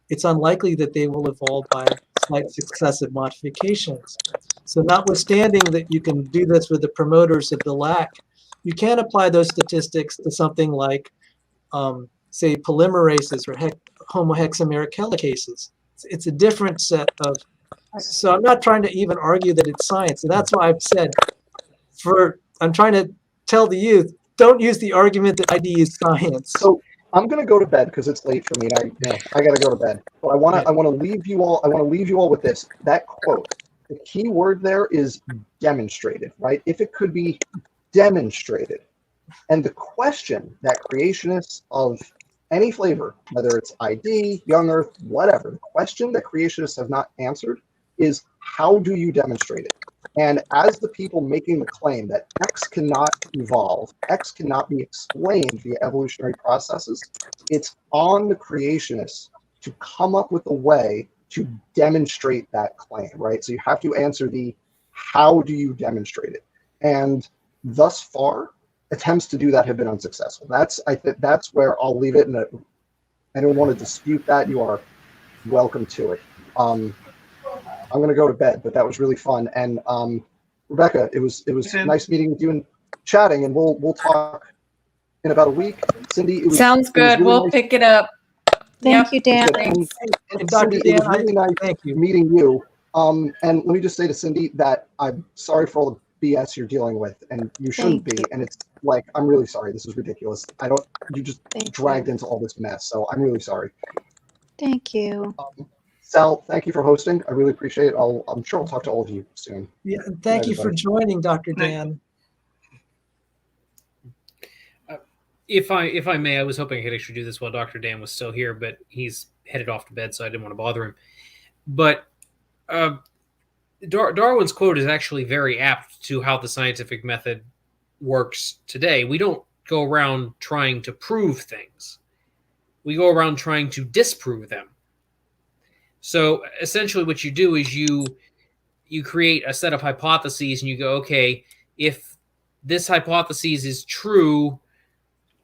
It's unlikely that they will evolve by slight successive modifications. So notwithstanding that you can do this with the promoters of the lac, you can apply those statistics to something like, say, polymerases or homohexameric helicases. It's a different set of. So I'm not trying to even argue that it's science. And that's why I've said, I'm trying to tell the youth, don't use the argument that ID is science. So I'm going to go to bed because it's late for me. And I got to go to bed. But I want to leave you all. I want to leave you all with this. That quote. The key word there is demonstrated, right? If it could be demonstrated. And the question that creationists of any flavor, whether it's ID, young Earth, whatever, the question that creationists have not answered is, how do you demonstrate it? And as the people making the claim that X cannot evolve, X cannot be explained via evolutionary processes, it's on the creationists to come up with a way to demonstrate that claim, right? So you have to answer the, how do you demonstrate it? And thus far, attempts to do that have been unsuccessful. I think that's where I'll leave it. And I don't want to dispute that. You are welcome to it. I'm going to go to bed, but that was really fun. And Rebecca, it was nice meeting with you and chatting, and we'll talk in about a week. Cindi, sounds good. Really we'll nice. pick it up. Thank you, Dan. And Dr. Cindi, Dan, it was really nice thank you. meeting you. And let me just say to Cindi that I'm sorry for all the BS you're dealing with, and you shouldn't Thank be. you. And it's like, I'm really sorry. This is ridiculous. You just Thank dragged you. into all this mess. So I'm really sorry. Thank you. Sal, thank you for hosting. I really appreciate it. I'm sure I'll talk to all of you soon. Yeah, and thank you for joining, Dr. Dan. If I may, I was hoping I could actually do this while Dr. Dan was still here, but he's headed off to bed, so I didn't want to bother him. But Darwin's quote is actually very apt to how the scientific method works today. We don't go around trying to prove things. We go around trying to disprove them. So essentially what you do is you create a set of hypotheses and you go, okay, if this hypothesis is true,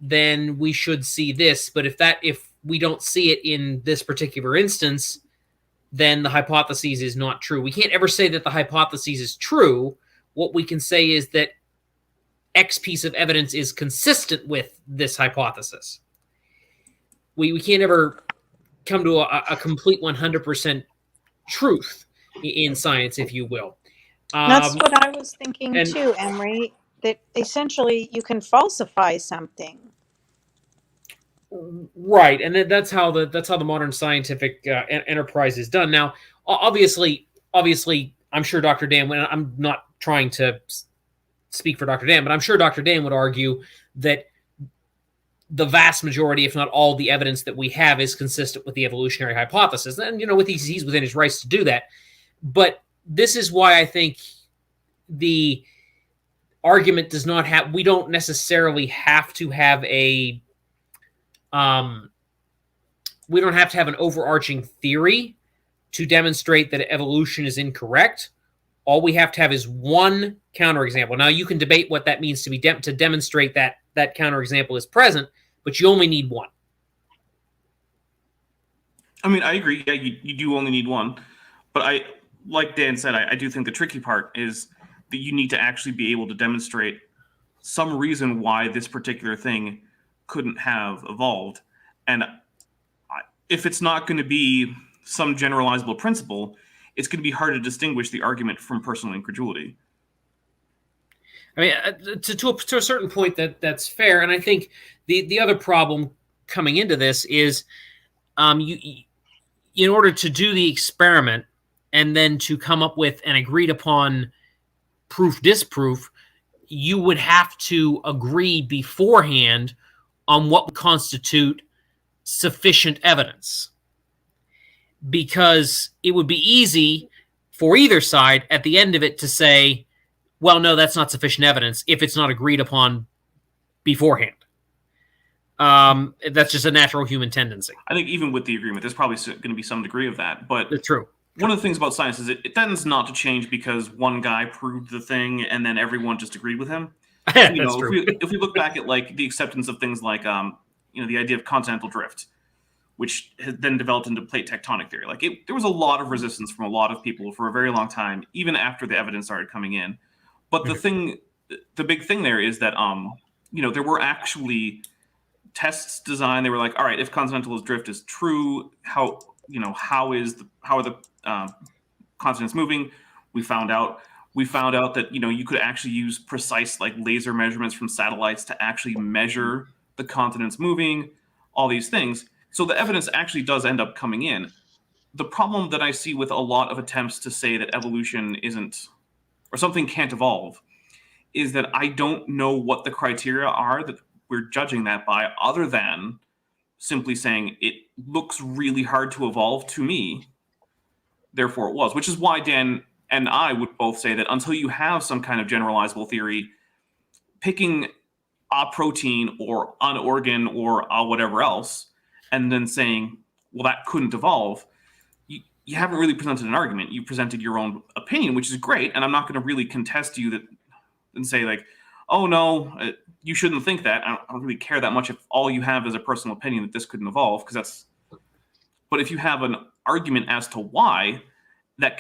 then we should see this. But if we don't see it in this particular instance, then the hypothesis is not true. We can't ever say that the hypothesis is true. What we can say is that X piece of evidence is consistent with this hypothesis. We can't ever come to a complete 100% truth in science, if you will. That's what I was thinking and- too, Emery, that essentially you can falsify something. Right, and that's how the modern scientific enterprise is done. Now, obviously, I'm sure Dr. Dan. I'm not trying to speak for Dr. Dan, but I'm sure Dr. Dan would argue that the vast majority, if not all, the evidence that we have is consistent with the evolutionary hypothesis. And with he's within his rights to do that. But this is why I think the argument does not have. We don't necessarily have to have a. We don't have to have an overarching theory to demonstrate that evolution is incorrect. All we have to have is one counterexample. Now, you can debate what that means to demonstrate that counterexample is present, but you only need one. I mean, I agree. Yeah, you do only need one. But like Dan said, I do think the tricky part is that you need to actually be able to demonstrate some reason why this particular thing couldn't have evolved. And if it's not going to be some generalizable principle, it's going to be hard to distinguish the argument from personal incredulity. I mean, to a certain point, that's fair. And I think the other problem coming into this is in order to do the experiment and then to come up with an agreed upon proof disproof, you would have to agree beforehand on what would constitute sufficient evidence. Because it would be easy for either side at the end of it to say, well, no, that's not sufficient evidence if it's not agreed upon beforehand. That's just a natural human tendency. I think even with the agreement, there's probably going to be some degree of that. But It's true. One of the things about science is it tends not to change because one guy proved the thing and then everyone just agreed with him. That's true. If we look back at like the acceptance of things like the idea of continental drift, which has then developed into plate tectonic theory. There was a lot of resistance from a lot of people for a very long time, even after the evidence started coming in. But the big thing there is that there were actually tests designed. They were like, all right, if continental drift is true, how are the continents moving? We found out that you could actually use precise laser measurements from satellites to actually measure the continents moving, all these things. So the evidence actually does end up coming in. The problem that I see with a lot of attempts to say that evolution isn't, or something can't evolve, is that I don't know what the criteria are that we're judging that by, other than simply saying it looks really hard to evolve to me, therefore it was. Which is why Dan and I would both say that until you have some kind of generalizable theory, picking a protein or an organ or whatever else, and then saying, well, that couldn't evolve, you haven't really presented an argument. You presented your own opinion, which is great, and I'm not going to really contest you and say oh no, you shouldn't think that. I don't really care that much if all you have is a personal opinion that this couldn't evolve, but if you have an argument as to why,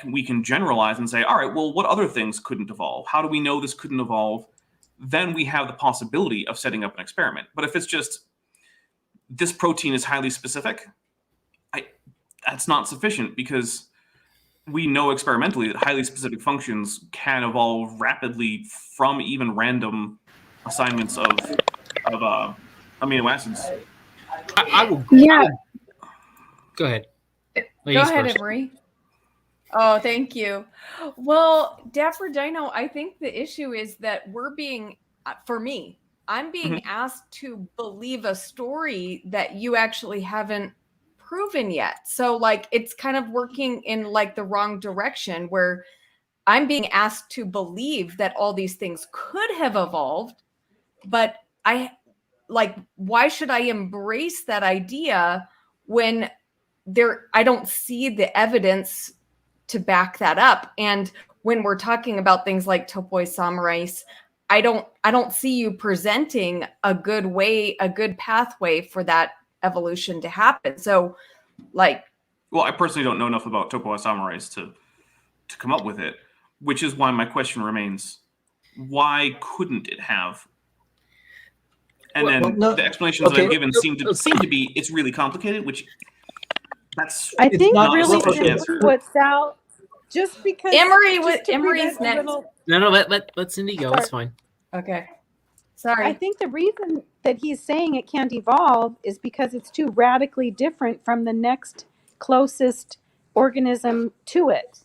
we can generalize and say, all right, well, what other things couldn't evolve? How do we know this couldn't evolve? Then we have the possibility of setting up an experiment. But if it's just this protein is highly specific, that's not sufficient, because we know experimentally that highly specific functions can evolve rapidly from even random assignments of amino acids. I will. Yeah. Go ahead. Go Ladies ahead, first. Emery. Oh, thank you. Well, DapperDino, I think the issue is that I'm being asked to believe a story that you actually haven't proven yet. So it's kind of working in the wrong direction, where I'm being asked to believe that all these things could have evolved, but why should I embrace that idea when I don't see the evidence to back that up? And when we're talking about things like topoisomerase, I don't see you presenting a good pathway for that evolution to happen. So well, I personally don't know enough about topoisomerase to come up with it, which is why my question remains, why couldn't it have? And the explanations that I've given seem to be it's really complicated, which I think not really a sufficient just what's out, just because Emery's next. No, let Cindy go. It's fine. Okay. Sorry. I think the reason that he's saying it can't evolve is because it's too radically different from the next closest organism to it.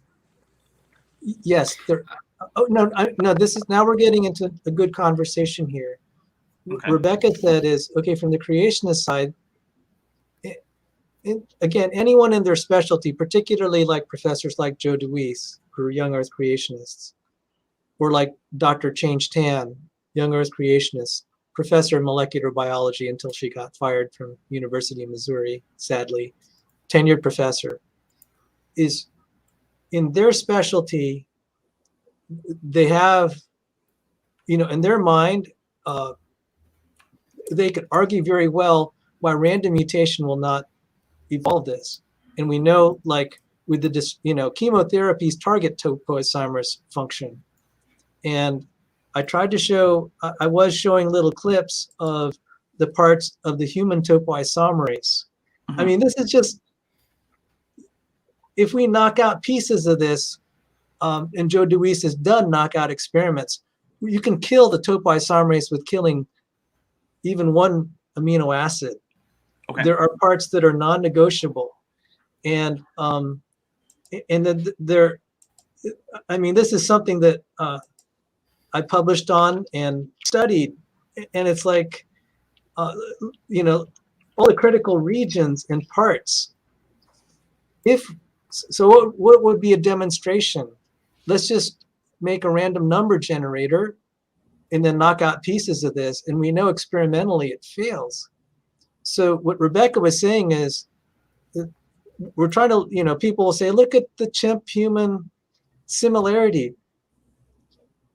Yes. No. This is, now we're getting into a good conversation here. Okay. Rebecca said from the creationist side, again, anyone in their specialty, particularly professors like Joe DeWeese, who are young Earth creationists, or Dr. Change Tan, young Earth creationist, professor in molecular biology until she got fired from University of Missouri, sadly, tenured professor, is in their specialty, they have, in their mind, they could argue very well why random mutation will not evolve this. And we know, with the, chemotherapies target topoisomerase function. And I tried to show, I was showing little clips of the parts of the human topoisomerase. I mean, this is just, if we knock out pieces of this, and Joe DeWeese has done knockout experiments, you can kill the topoisomerase with killing even one amino acid. Okay. There are parts that are non-negotiable, and then this is something that I published on and studied, and it's all the critical regions and parts. What would be a demonstration? Let's just make a random number generator and then knock out pieces of this, and we know experimentally it fails. So what Rebecca was saying is, we're trying to, people will say, look at the chimp-human similarity.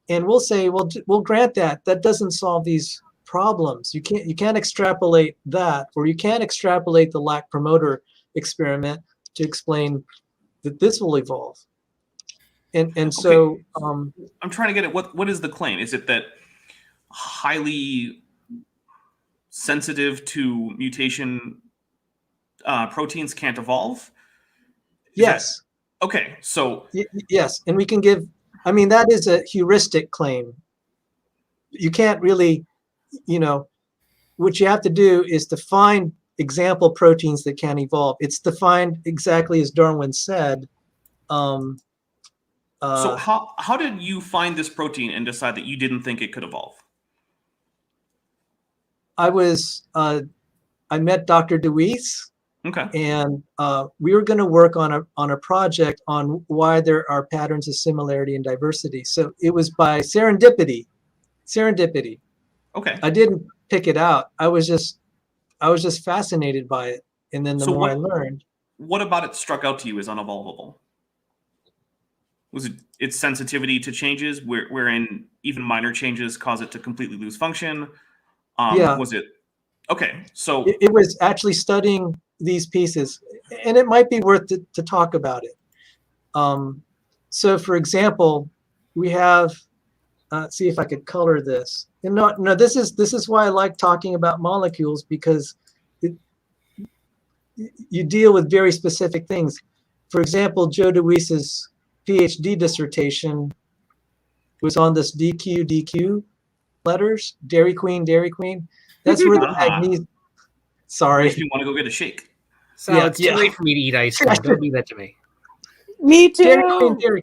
And we'll say, well, we'll grant that. That doesn't solve these problems. You can't extrapolate that, or you can't extrapolate the lac promoter experiment to explain that this will evolve. And so I'm trying to get at what is the claim? Is it that highly sensitive to mutation proteins can't evolve? Yes. Okay, so Yes, and we can give. I mean, that is a heuristic claim. You can't really, what you have to do is to find example proteins that can evolve. It's to find exactly as Darwin said. So how did you find this protein and decide that you didn't think it could evolve? I met Dr. DeWeese, Okay. and we were going to work on a project on why there are patterns of similarity and diversity. So it was by serendipity. Okay. I didn't pick it out. I was just fascinated by it, and then the more I learned. What about it struck out to you as unevolvable? Was it its sensitivity to changes, wherein even minor changes cause it to completely lose function? Yeah. Was it? Okay, so it was actually studying these pieces, and it might be worth to talk about it. So, for example, we have. See if I could color this. And no, this is why I like talking about molecules, because you deal with very specific things. For example, Joe DeWeese's PhD dissertation was on this DQ letters, Dairy Queen. That's where the magnesium. Sorry. If you want to go get a shake. So it's too late for me to eat ice cream. Don't do that to me. Me too. Dairy Queen.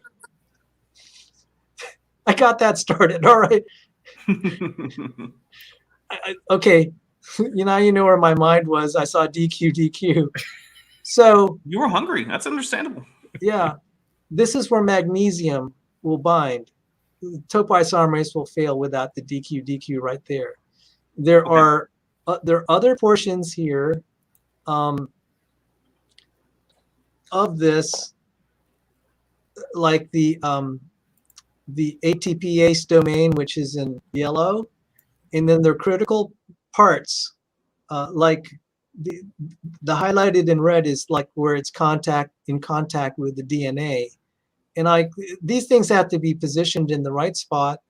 I got that started. All right. Okay. You know where my mind was. I saw DQ. So you were hungry. That's understandable. Yeah. This is where magnesium will bind. Topoisomerase will fail without the DQ right there. There are other portions here of this, like the ATPase domain, which is in yellow, and then there are critical parts, like the highlighted in red is like where it's in contact with the DNA, and these things have to be positioned in the right spot,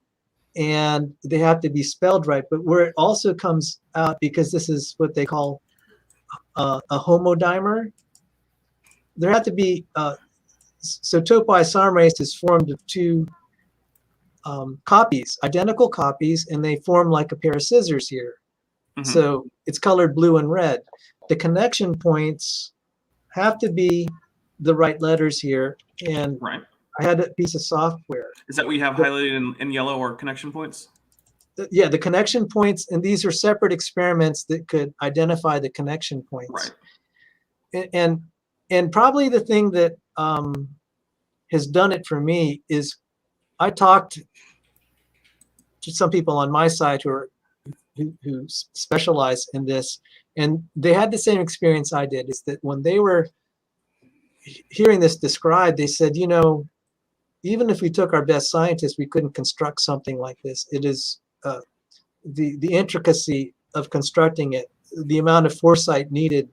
and they have to be spelled right. But where it also comes out, because this is what they call a homodimer, there have to be. So topoisomerase is formed of two copies, identical copies, and they form like a pair of scissors here. Mm-hmm. So it's colored blue and red. The connection points have to be the right letters here, and I had a piece of software. Is that what you have highlighted in yellow, or connection points? Yeah, the connection points, and these are separate experiments that could identify the connection points. Right. And probably the thing that has done it for me is I talked to some people on my side who specialize in this, and they had the same experience I did. Is that when they were hearing this described, they said, even if we took our best scientists, we couldn't construct something like this. It is the intricacy of constructing it, the amount of foresight needed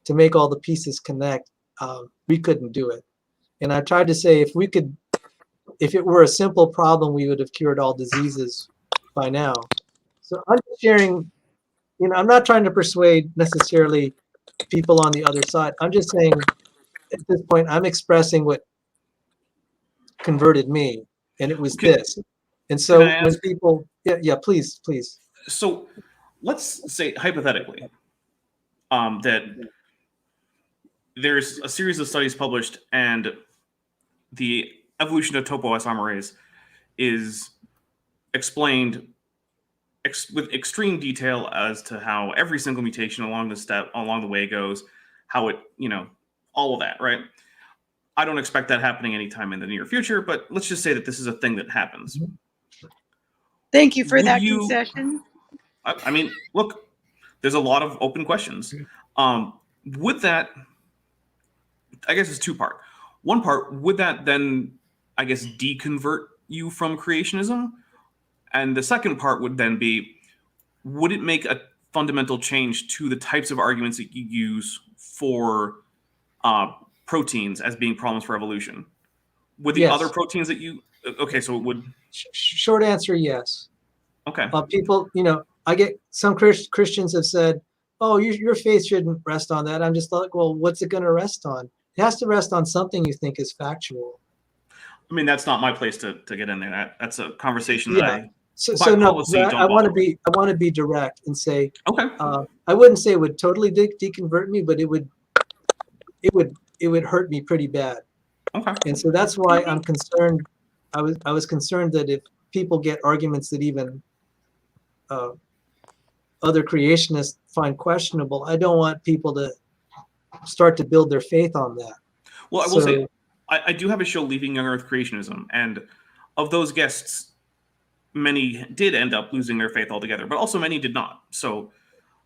to make all the pieces connect. We couldn't do it. And I tried to say, if it were a simple problem, we would have cured all diseases by now. So I'm sharing, I'm not trying to persuade necessarily people on the other side. I'm just saying, at this point, I'm expressing what converted me, and it was this. And so when people, please. So let's say hypothetically that there's a series of studies published, and the evolution of topoisomerase is explained with extreme detail as to how every single mutation along the way goes, how it, all of that, right? I don't expect that happening anytime in the near future, but let's just say that this is a thing that happens. Thank you for that concession. I mean, look, there's a lot of open questions. Would that, I guess it's two-part. One part, would that then, I guess, deconvert you from creationism? And the second part would then be, would it make a fundamental change to the types of arguments that you use for proteins as being problems for evolution? Would the other proteins that you... Okay, so it would... Short answer, yes. Okay. People, I get some Christians have said, oh, your faith shouldn't rest on that. I'm just like, well, what's it going to rest on? It has to rest on something you think is factual. I mean, that's not my place to get in there. That's a conversation that I. So no, policy, I want to be direct and say, okay. I wouldn't say it would totally deconvert me, but it would hurt me pretty bad. Okay. And so that's why I'm concerned. I was concerned that if people get arguments that even other creationists find questionable, I don't want people to start to build their faith on that. Well, I will say, I do have a show, Leaving Young Earth Creationism, and of those guests, many did end up losing their faith altogether, but also many did not. So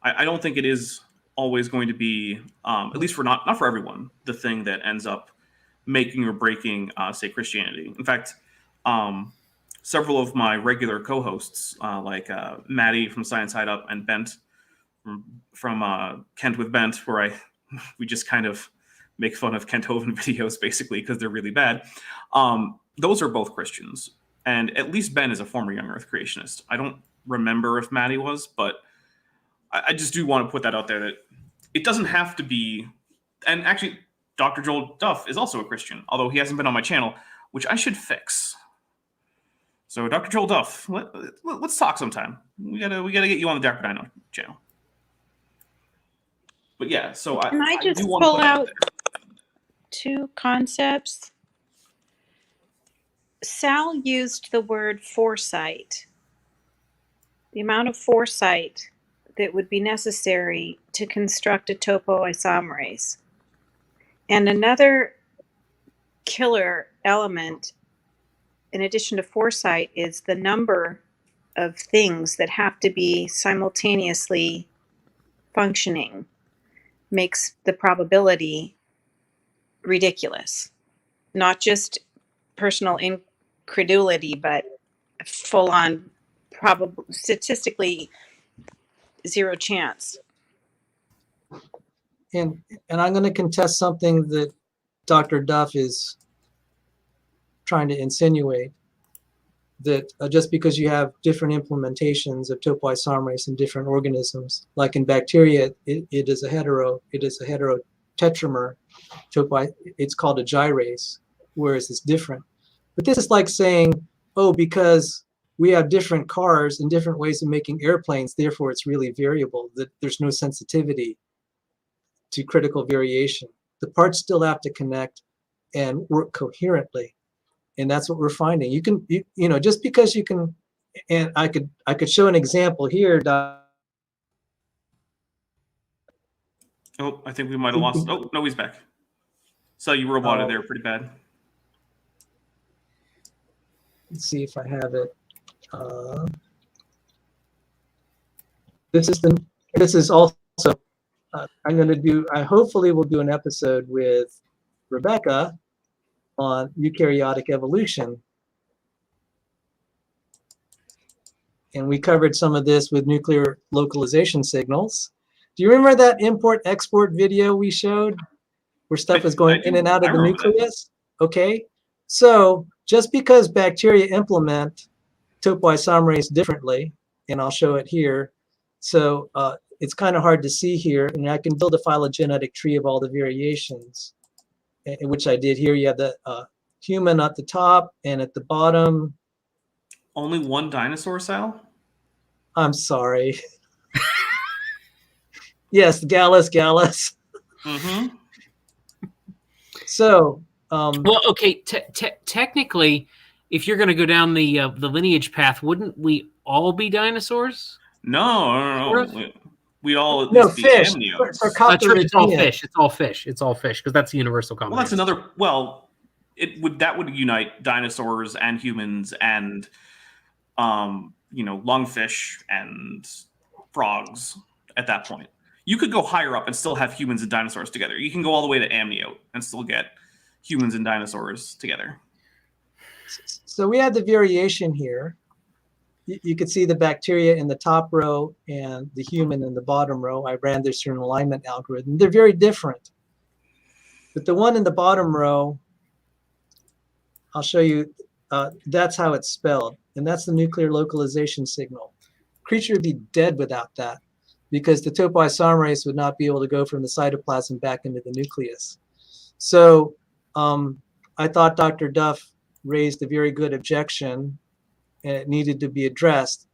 I don't think it is always going to be, at least for not for everyone, the thing that ends up making or breaking, say, Christianity. In fact, several of my regular co-hosts, like Maddie from Science Side Up and Bent from Kent with Bent, where we just kind of make fun of Kent Hovind videos, basically, because they're really bad. Those are both Christians. And at least Ben is a former Young Earth creationist. I don't remember if Maddie was, but I just do want to put that out there that it doesn't have to be. And actually, Dr. Joel Duff is also a Christian, although he hasn't been on my channel, which I should fix. So, Dr. Joel Duff, let's talk sometime. We gotta get you on the DapperDino channel. But yeah, so Can I just do want to pull put that out two concepts? Sal used the word foresight, the amount of foresight that would be necessary to construct a topoisomerase. And another killer element, in addition to foresight, is the number of things that have to be simultaneously functioning makes the probability ridiculous. Not just personal incredulity, but full-on statistically zero chance. And I'm going to contest something that Dr. Duff is trying to insinuate, that just because you have different implementations of topoisomerase in different organisms, like in bacteria, it is a heterotetramer. It's called a gyrase, whereas it's different. But this is like saying, oh, because we have different cars and different ways of making airplanes, therefore it's really variable, that there's no sensitivity to critical variation. The parts still have to connect and work coherently. And that's what we're finding. You can, you know, just because you can, and I could show an example here. Oh, I think we might have lost. Oh, no, he's back. So you roboted there pretty bad. Let's see if I have it. This is also, I'm going to do, I hopefully will do an episode with Rebecca on eukaryotic evolution. And we covered some of this with nuclear localization signals. Do you remember that import-export video we showed where stuff is going in and out of the nucleus? Okay, so just because bacteria implement topoisomerase differently, and I'll show it here, so it's kind of hard to see here, and I can build a phylogenetic tree of all the variations, which I did here. You have the human at the top and at the bottom. Only one dinosaur, Sal? I'm sorry. Yes, Gallus. Mm-hmm. So, well, okay. Technically, if you're going to go down the lineage path, wouldn't we all be dinosaurs? No. We'd all at no least be fish. amniotes. It's all fish. It's all fish. It's all fish because that's the universal combination. Well, that's another. Well, that would unite dinosaurs and humans and lungfish and frogs at that point. You could go higher up and still have humans and dinosaurs together. You can go all the way to amniote and still get humans and dinosaurs together. So we have the variation here. You could see the bacteria in the top row and the human in the bottom row. I ran this through an alignment algorithm. They're very different. But the one in the bottom row, I'll show you, that's how it's spelled. And that's the nuclear localization signal. Creature would be dead without that because the topoisomerase would not be able to go from the cytoplasm back into the nucleus. So I thought Dr. Duff raised a very good objection, and it needed to be addressed.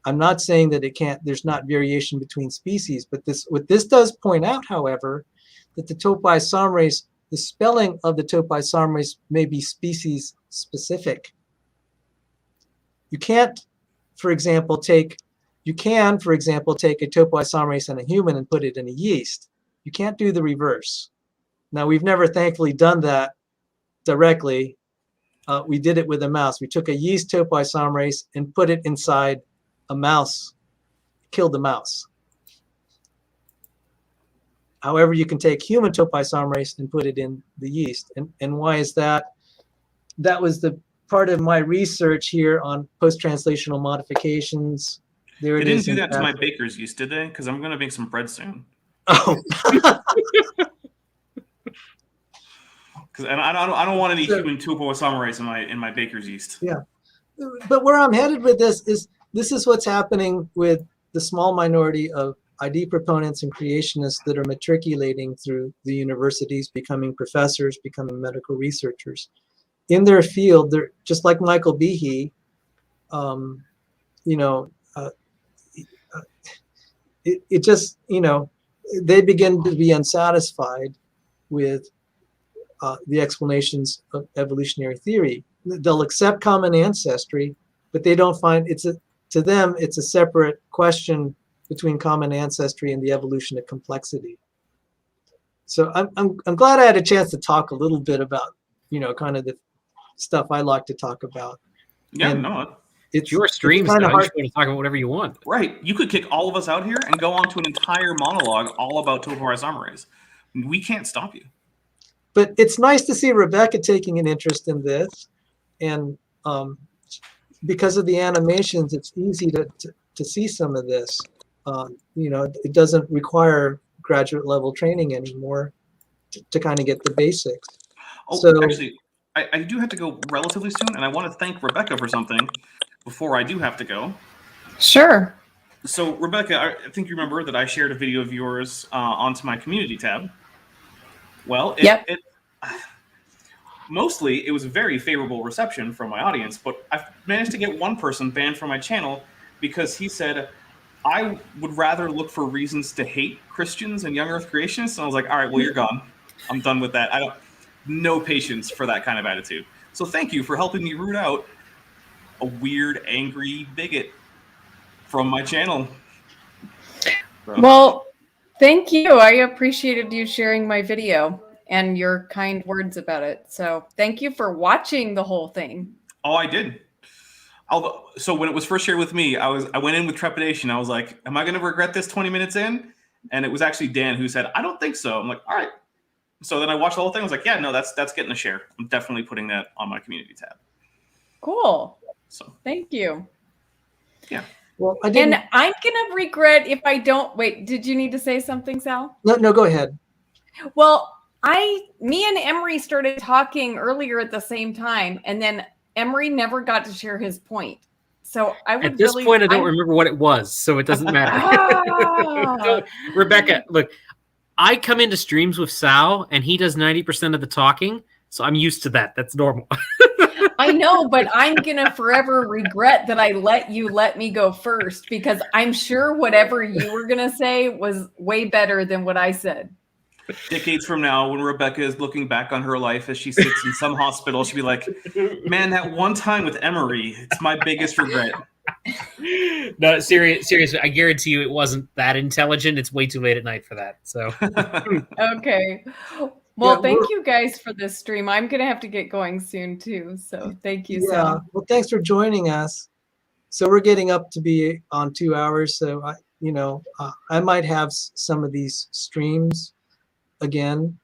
I'm not saying that there's not variation between species, but what this does point out, however, that the topoisomerase, the spelling of the topoisomerase may be species specific. You can, for example, take a topoisomerase in a human and put it in a yeast. You can't do the reverse. Now, we've never thankfully done that directly. We did it with a mouse. We took a yeast topoisomerase and put it inside a mouse, killed the mouse. However, you can take human topoisomerase and put it in the yeast. And why is that? That was the part of my research here on post-translational modifications. There They it didn't is do in that to my Dapper. baker's yeast, did they? Because I'm going to make some bread soon. Oh. And I don't want any human topoisomerase in my baker's yeast. Yeah. But where I'm headed with this is what's happening with the small minority of ID proponents and creationists that are matriculating through the universities, becoming professors, becoming medical researchers. In their field, they're just like Michael Behe, it just, they begin to be unsatisfied with the explanations of evolutionary theory. They'll accept common ancestry, but they don't find to them, it's a separate question between common ancestry and the evolution of complexity. So I'm glad I had a chance to talk a little bit about, kind of the stuff I like to talk about. Yeah, And no. It's your stream, so kinda you hard- should be able to talk about whatever you want. Right. You could kick all of us out here and go on to an entire monologue all about topoisomerase. We can't stop you. But it's nice to see Rebecca taking an interest in this. And because of the animations, it's easy to see some of this. It doesn't require graduate level training anymore to kind of get the basics. Oh, So- actually, I do have to go relatively soon, and I want to thank Rebecca for something before I do have to go. Sure. So, Rebecca, I think you remember that I shared a video of yours onto my community tab. Well, mostly it was a very favorable reception from my audience, but I've managed to get one person banned from my channel because he said, I would rather look for reasons to hate Christians and young earth creationists. And I was like, all right, well, you're gone. I'm done with that. No patience for that kind of attitude. So thank you for helping me root out a weird, angry bigot from my channel. So. Well, thank you. I appreciated you sharing my video and your kind words about it. So thank you for watching the whole thing. Oh, I did. So when it was first shared with me, I went in with trepidation. I was like, am I going to regret this 20 minutes in? And it was actually Dan who said, I don't think so. I'm like, all right. So then I watched the whole thing. I was like, yeah, no, that's getting a share. I'm definitely putting that on my community tab. Cool. So thank you. Yeah. Well, I didn't. And I'm gonna regret if I don't wait. Did you need to say something, Sal? No, go ahead. Well, me and Emery started talking earlier at the same time, and then Emery never got to share his point. So I would At this really, point, I don't remember what it was, so it doesn't matter. So, Rebecca, look, I come into streams with Sal, and he does 90% of the talking, so I'm used to that. That's normal. I know, but I'm gonna forever regret that I let me go first, because I'm sure whatever you were gonna say was way better than what I said. Decades from now, when Rebecca is looking back on her life as she sits in some hospital, she'll be like, man, that one time with Emery, it's my biggest regret. No, seriously, I guarantee you it wasn't that intelligent. It's way too late at night for that. So Okay. Well, Yeah, thank you guys for this stream. I'm going to have to get going soon too. So thank you, Yeah. Sal. Well, thanks for joining us. So we're getting up to be on 2 hours. So I might have some of these streams again,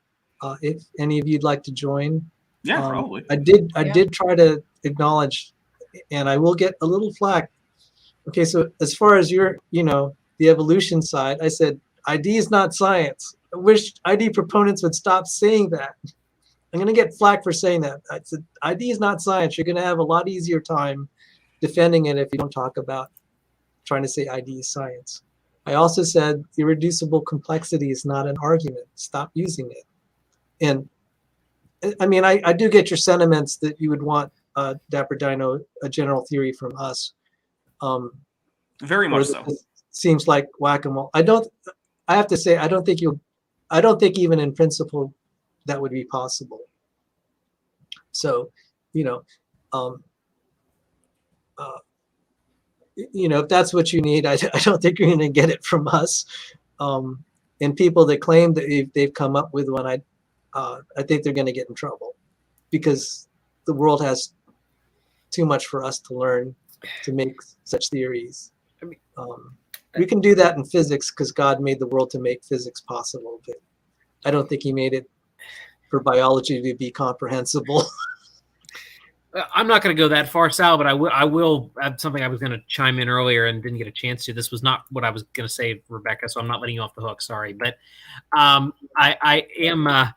if any of you'd like to join. Yeah, probably. I did try to acknowledge, and I will get a little flack. Okay, so as far as your, the evolution side, I said ID is not science. I wish ID proponents would stop saying that. I'm going to get flack for saying that. I said ID is not science. You're going to have a lot easier time defending it if you don't talk about trying to say ID is science. I also said irreducible complexity is not an argument. Stop using it. And I mean, I do get your sentiments that you would want Dapper Dino, a general theory from us. Very much so. Seems like whack-a-mole. I have to say, I don't think even in principle that would be possible. So, if that's what you need, I don't think you're going to get it from us. And people that claim that they've come up with one, I think they're going to get in trouble because the world has too much for us to learn to make such theories. We can do that in physics because God made the world to make physics possible, but I don't think he made it for biology to be comprehensible. I'm not going to go that far, Sal, but I will add something I was going to chime in earlier and didn't get a chance to. This was not what I was going to say, Rebecca, so I'm not letting you off the hook. Sorry. But I am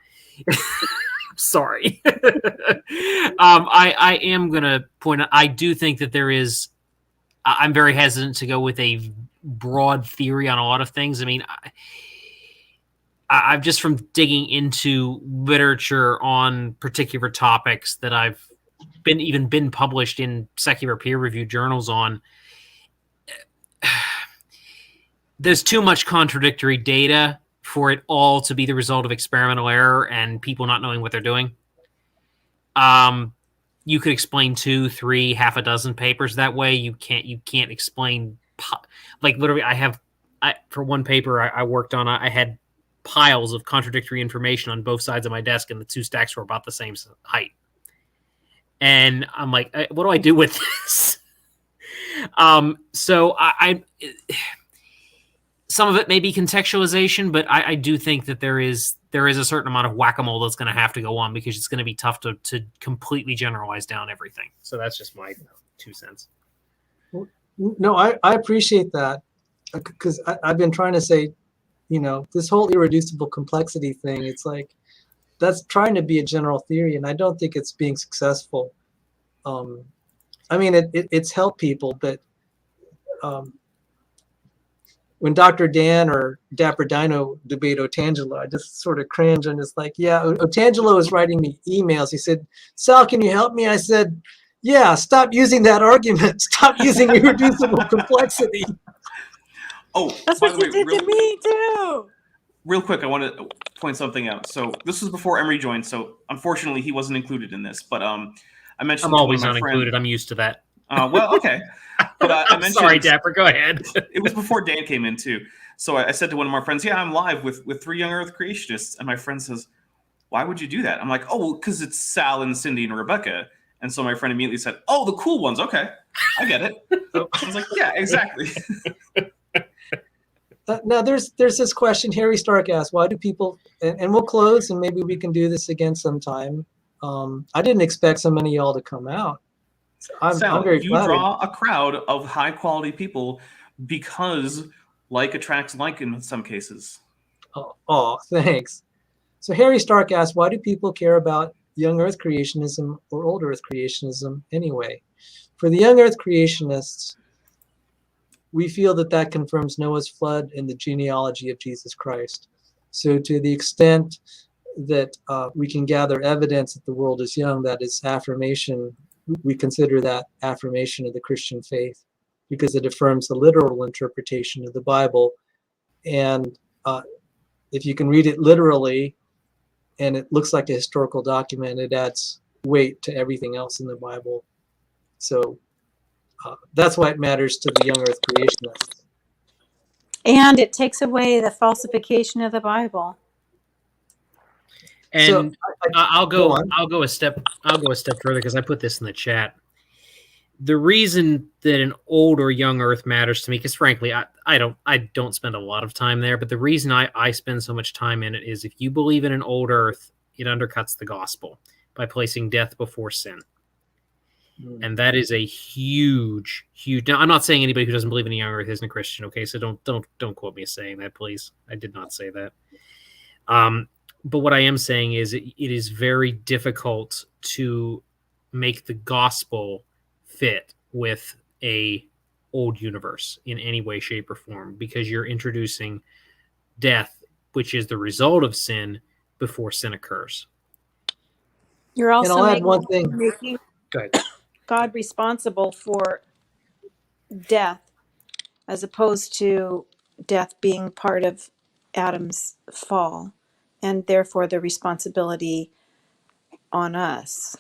sorry. I am going to point out, I do think that there is, I'm very hesitant to go with a broad theory on a lot of things. I mean, I've just from digging into literature on particular topics that I've been published in secular peer-reviewed journals on, there's too much contradictory data for it all to be the result of experimental error and people not knowing what they're doing. You could explain 2, 3, half a dozen papers that way. You can't explain, like literally for one paper I worked on, I had piles of contradictory information on both sides of my desk and the two stacks were about the same height. And I'm like, what do I do with this? So I some of it may be contextualization, but I do think that there is a certain amount of whack-a-mole that's going to have to go on because it's going to be tough to completely generalize down everything. So that's just my 2 cents. No, I appreciate that because I've been trying to say, this whole irreducible complexity thing, it's like, that's trying to be a general theory, and I don't think it's being successful. I mean, it's helped people, but when Dr. Dan or Dapper Dino debate Otangelo, I just sort of cringe and it's like, yeah, Otangelo was writing me emails. He said, Sal, can you help me? I said, yeah, stop using that argument. Stop using irreducible complexity. Oh, That's what you did to me too. Real quick, I want to point something out. So this was before Emery joined, so unfortunately he wasn't included in this. But I mentioned I'm always to one of my unincluded. friends. I'm used to that. Well, okay. But I mentioned, sorry, Dapper. Go ahead. It was before Dan came in too. So I said to one of my friends, "Yeah, I'm live with 3 young Earth creationists," and my friend says, "Why would you do that?" I'm like, "Oh, well, because it's Sal and Cindi and Rebecca." And so my friend immediately said, "Oh, the cool ones. Okay, I get it." I was like, "Yeah, exactly." Now there's this question Harry Stark asked, why do people, and we'll close and maybe we can do this again sometime. I didn't expect so many of y'all to come out. So I'm very you flattered. draw a crowd of high quality people because like attracts like in some cases. Oh, thanks. So Harry Stark asked, why do people care about young Earth creationism or old Earth creationism anyway? For the young Earth creationists, we feel that confirms Noah's flood and the genealogy of Jesus Christ. So to the extent that we can gather evidence that the world is young, that is affirmation, we consider that affirmation of the Christian faith because it affirms the literal interpretation of the Bible. And if you can read it literally and it looks like a historical document, it adds weight to everything else in the Bible. So that's why it matters to the young Earth creationists. And it takes away the falsification of the Bible. And So, I'll go go on. I'll go a step further because I put this in the chat. The reason that an old or young Earth matters to me, because frankly, I don't spend a lot of time there, but the reason I spend so much time in it is if you believe in an old Earth, it undercuts the gospel by placing death before sin. And that is a huge. Now, I'm not saying anybody who doesn't believe in a young Earth isn't a Christian. Okay, so don't quote me as saying that, please. I did not say that. But what I am saying is it is very difficult to make the gospel fit with a old universe in any way, shape, or form because you're introducing death, which is the result of sin, before sin occurs. You're And also I'll add one thing. making Go ahead. God responsible for death, as opposed to death being part of Adam's fall, and therefore the responsibility on us.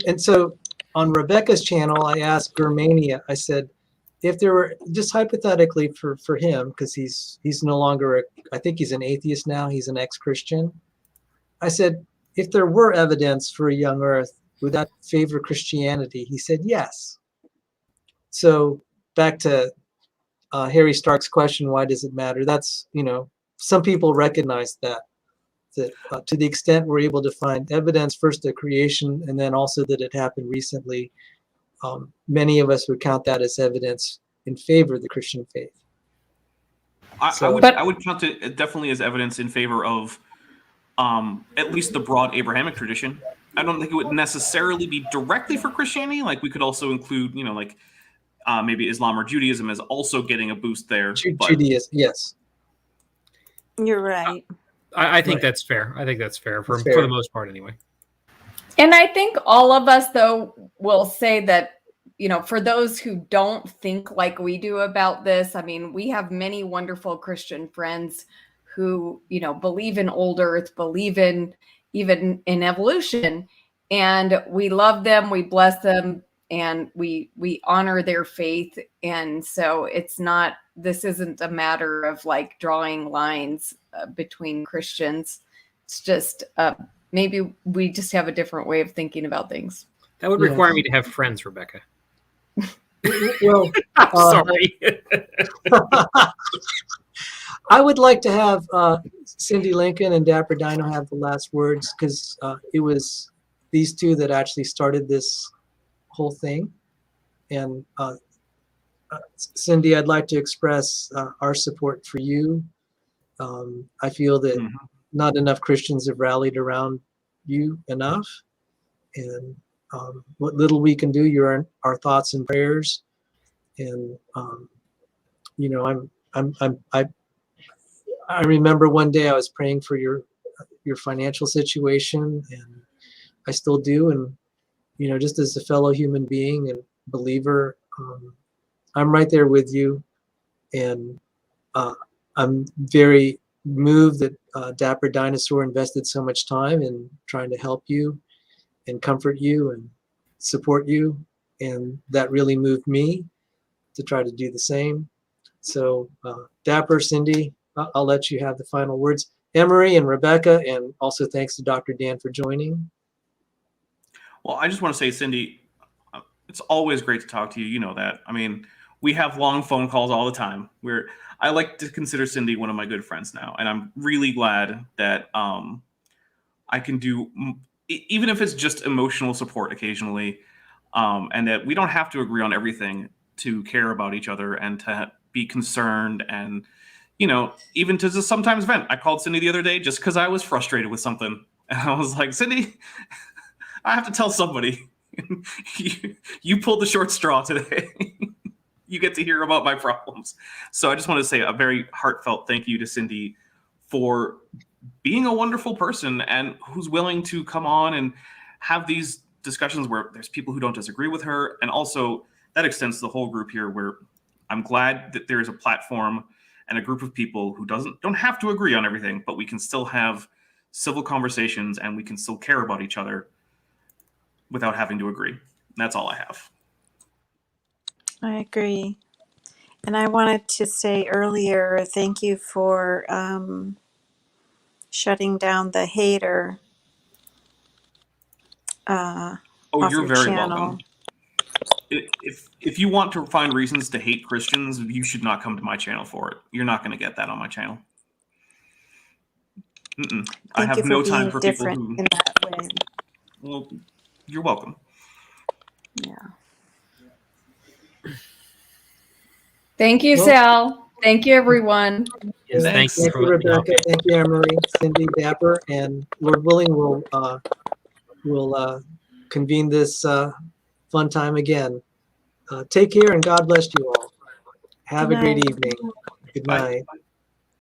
And so on Rebecca's channel, I asked Germania, I said, if there were, just hypothetically for him, because he's no longer, I think he's an atheist now, he's an ex-Christian. I said, if there were evidence for a young earth, would that favor Christianity? He said, yes. So back to Harry Stark's question, why does it matter? That's, some people recognize that to the extent we're able to find evidence, first of creation, and then also that it happened recently, many of us would count that as evidence in favor of the Christian faith. I would count it definitely as evidence in favor of at least the broad Abrahamic tradition. I don't think it would necessarily be directly for Christianity. Like we could also include, maybe Islam or Judaism as also getting a boost there. Judaism, yes. You're right. I think that's fair. I think that's fair for the most part, anyway. And I think all of us, though, will say that, for those who don't think like we do about this, I mean, we have many wonderful Christian friends who, believe in old earth, believe in even in evolution, and we love them, we bless them, and we honor their faith. And so this isn't a matter of like drawing lines between Christians. It's just maybe we just have a different way of thinking about things. That would require me to have friends, Rebecca. Well, sorry. I would like to have Cindi Lincoln and Dapper Dino have the last words, because it was these two that actually started this whole thing. And Cindi, I'd like to express our support for you. I feel that not enough Christians have rallied around you enough, and what little we can do, you're our thoughts and prayers. And I remember one day I was praying for your financial situation, and I still do. And just as a fellow human being and believer, I'm right there with you. And I'm very moved that Dapper Dinosaur invested so much time in trying to help you and comfort you and support you. And that really moved me to try to do the same. So Dapper, Cindi, I'll let you have the final words. Emery and Rebecca, and also thanks to Dr. Dan for joining. Well, I just want to say, Cindi, it's always great to talk to you. You know that. I mean, we have long phone calls all the time. I like to consider Cindi one of my good friends now, and I'm really glad that I can do, even if it's just emotional support occasionally, and that we don't have to agree on everything to care about each other and to be concerned, and even to just sometimes vent. I called Cindi the other day just because I was frustrated with something, and I was like, Cindi, I have to tell somebody. You pulled the short straw today. You get to hear about my problems. So I just want to say a very heartfelt thank you to Cindi for being a wonderful person and who's willing to come on and have these discussions where there's people who don't disagree with her. And also that extends to the whole group here, where I'm glad that there is a platform and a group of people who don't have to agree on everything, but we can still have civil conversations and we can still care about each other without having to agree. And that's all I have. I agree. And I wanted to say earlier, thank you for shutting down the hater off You're your very channel. welcome. If you want to find reasons to hate Christians, you should not come to my channel for it. You're not going to get that on my channel. I have no time for people who. In that way. Well, you're welcome. Yeah. Thank you, Sal. Thank you, everyone. Yes, Thanks. thank you, Rebecca. Thank you, Emery, Cindi, Dapper, and Lord willing, we'll convene this fun time again. Take care and God bless you all. Have a great evening. Good Bye. night.